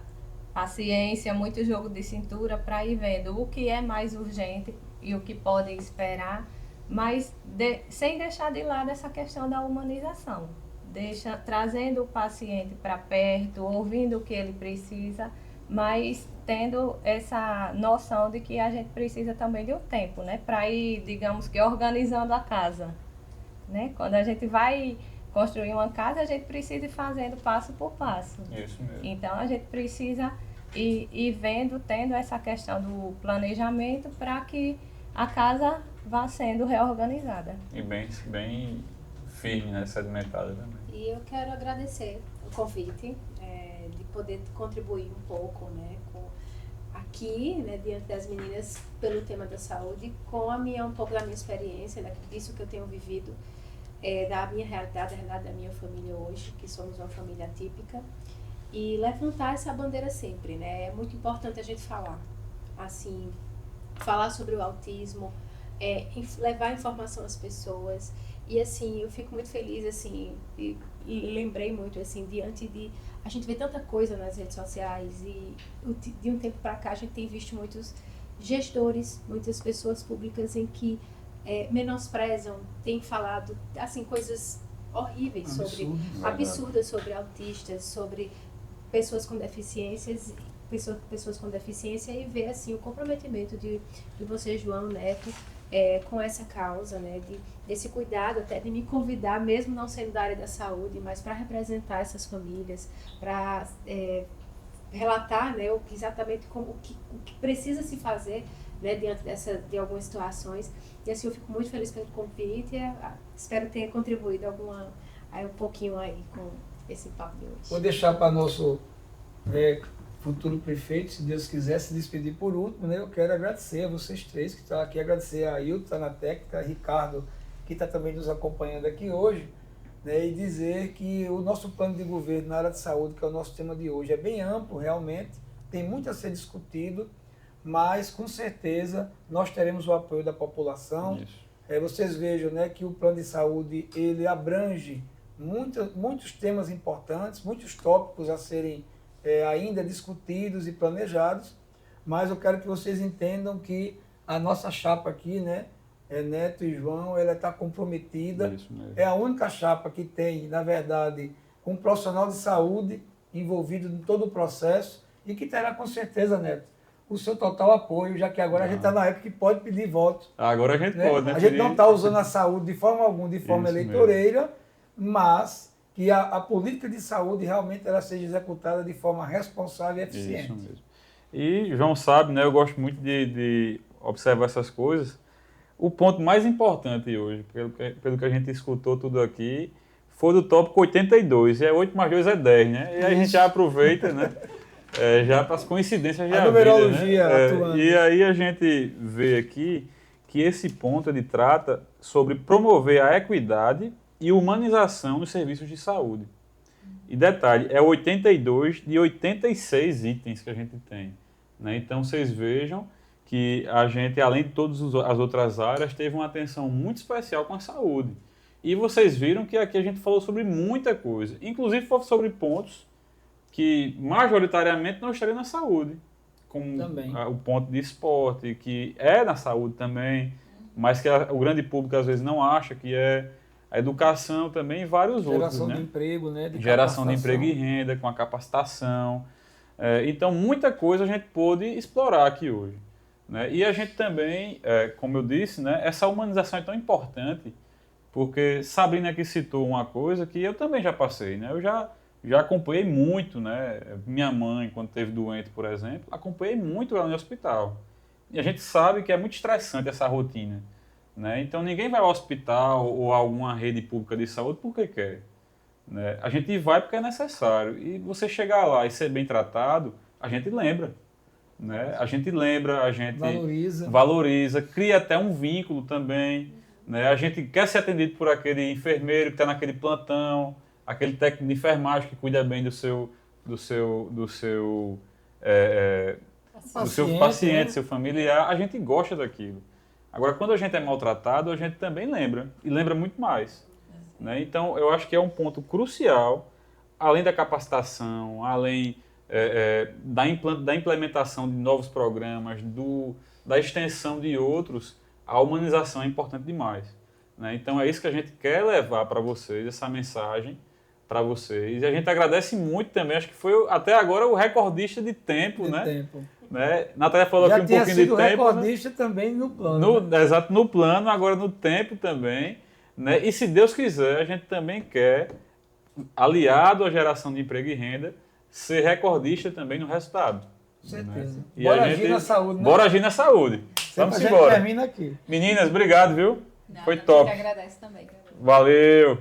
paciência, muito jogo de cintura para ir vendo o que é mais urgente e o que pode esperar, mas sem deixar de lado essa questão da humanização. Trazendo o paciente para perto, ouvindo o que ele precisa, mas tendo essa noção de que a gente precisa também de um tempo, né? Para ir, digamos que, organizando a casa, né? Quando a gente vai construir uma casa, a gente precisa ir fazendo passo por passo.
Isso mesmo.
Então, a gente precisa ir vendo, tendo essa questão do planejamento para que a casa vá sendo reorganizada.
E bem firme, né? Sedimentada também.
E eu quero agradecer o convite, de poder contribuir um pouco, né, aqui, né, diante das meninas, pelo tema da saúde, com um pouco da minha experiência, disso que eu tenho vivido, da minha realidade, da realidade da minha família hoje, que somos uma família atípica, e levantar essa bandeira sempre, né? É muito importante a gente falar, assim, falar sobre o autismo, levar informação às pessoas, e assim, eu fico muito feliz, assim, e lembrei muito, assim, diante de a gente vê tanta coisa nas redes sociais e de um tempo para cá a gente tem visto muitos gestores, muitas pessoas públicas em que menosprezam, têm falado, assim, coisas horríveis absurdas sobre autistas, sobre pessoas com deficiências, pessoas com deficiência, e ver, assim, o comprometimento de você, João, Neto, com essa causa, né, desse cuidado, até de me convidar, mesmo não sendo da área da saúde, mas para representar essas famílias, para relatar, né, exatamente o que precisa se fazer, né, diante de algumas situações. E assim, eu fico muito feliz pelo convite e espero ter contribuído um pouquinho aí com esse papo de hoje.
Vou deixar para nosso futuro prefeito, se Deus quiser, se despedir por último, né? Eu quero agradecer a vocês três que estão aqui, agradecer a Ailton, que está na técnica, Ricardo, que está também nos acompanhando aqui hoje, né? E dizer que o nosso plano de governo na área de saúde, que é o nosso tema de hoje, é bem amplo realmente, tem muito a ser discutido, mas com certeza nós teremos o apoio da população. Vocês vejam, né, que o plano de saúde ele abrange muitos temas importantes, muitos tópicos a serem ainda discutidos e planejados, mas eu quero que vocês entendam que a nossa chapa aqui, né, Neto e João, ela está comprometida. É a única chapa que tem, na verdade, um profissional de saúde envolvido em todo o processo e que terá com certeza, Neto, o seu total apoio, já que agora a gente está na época que pode pedir voto.
Agora a gente pode, né?
A gente não está usando a saúde de forma alguma, de forma eleitoreira, mas que a política de saúde realmente ela seja executada de forma responsável e eficiente.
Isso mesmo. E João sabe, né, eu gosto muito de observar essas coisas. O ponto mais importante hoje, pelo que a gente escutou tudo aqui, foi do tópico 82, e 8 mais 2 é 10, né? E aí a gente já aproveita, né? Já para as coincidências já.
A numerologia
né?
atuando.
E aí a gente vê aqui que esse ponto ele trata sobre promover a equidade e humanização dos serviços de saúde. E detalhe, é 82 de 86 itens que a gente tem. Né? Então vocês vejam que a gente, além de todas as outras áreas, teve uma atenção muito especial com a saúde. E vocês viram que aqui a gente falou sobre muita coisa, inclusive sobre pontos que majoritariamente não estariam na saúde, como o ponto de esporte, que é na saúde também, mas que o grande público às vezes não acha que é, a educação também e vários outros.
Geração
né?
de emprego, né?
Geração de emprego e renda, com a capacitação. Então, muita coisa a gente pôde explorar aqui hoje. Né? E a gente também, como eu disse, né, essa humanização é tão importante, porque Sabrina aqui citou uma coisa que eu também já passei. Né? Eu já acompanhei muito, né? Minha mãe, quando esteve doente, por exemplo, acompanhei muito ela no hospital. E a gente sabe que é muito estressante essa rotina. Né? Então, ninguém vai ao hospital ou a alguma rede pública de saúde porque quer. Né? A gente vai porque é necessário. E você chegar lá e ser bem tratado, a gente lembra. Né? A gente lembra, a gente valoriza, cria até um vínculo também. Né? A gente quer ser atendido por aquele enfermeiro que está naquele plantão, aquele técnico de enfermagem que cuida bem do seu paciente, seu familiar. A gente gosta daquilo. Agora, quando a gente é maltratado, a gente também lembra, e lembra muito mais. Né? Então, eu acho que é um ponto crucial, além da capacitação, além da implementação de novos programas, da extensão de outros, a humanização é importante demais. Né? Então, é isso que a gente quer levar para vocês, essa mensagem para vocês. E a gente agradece muito também, acho que foi até agora o recordista de tempo, né? Né? Natália falou aqui um pouquinho de tempo.
Já tinha sido recordista, né? Também no plano.
Exato, no plano, agora no tempo também. Né? E se Deus quiser, a gente também quer, aliado à geração de emprego e renda, ser recordista também no resultado.
Com certeza.
Né?
Bora agir na saúde. Né?
Bora agir na saúde. Vamos embora.
A gente termina aqui.
Meninas, obrigado, viu?
Não,
foi top.
Eu que agradeço também.
Valeu.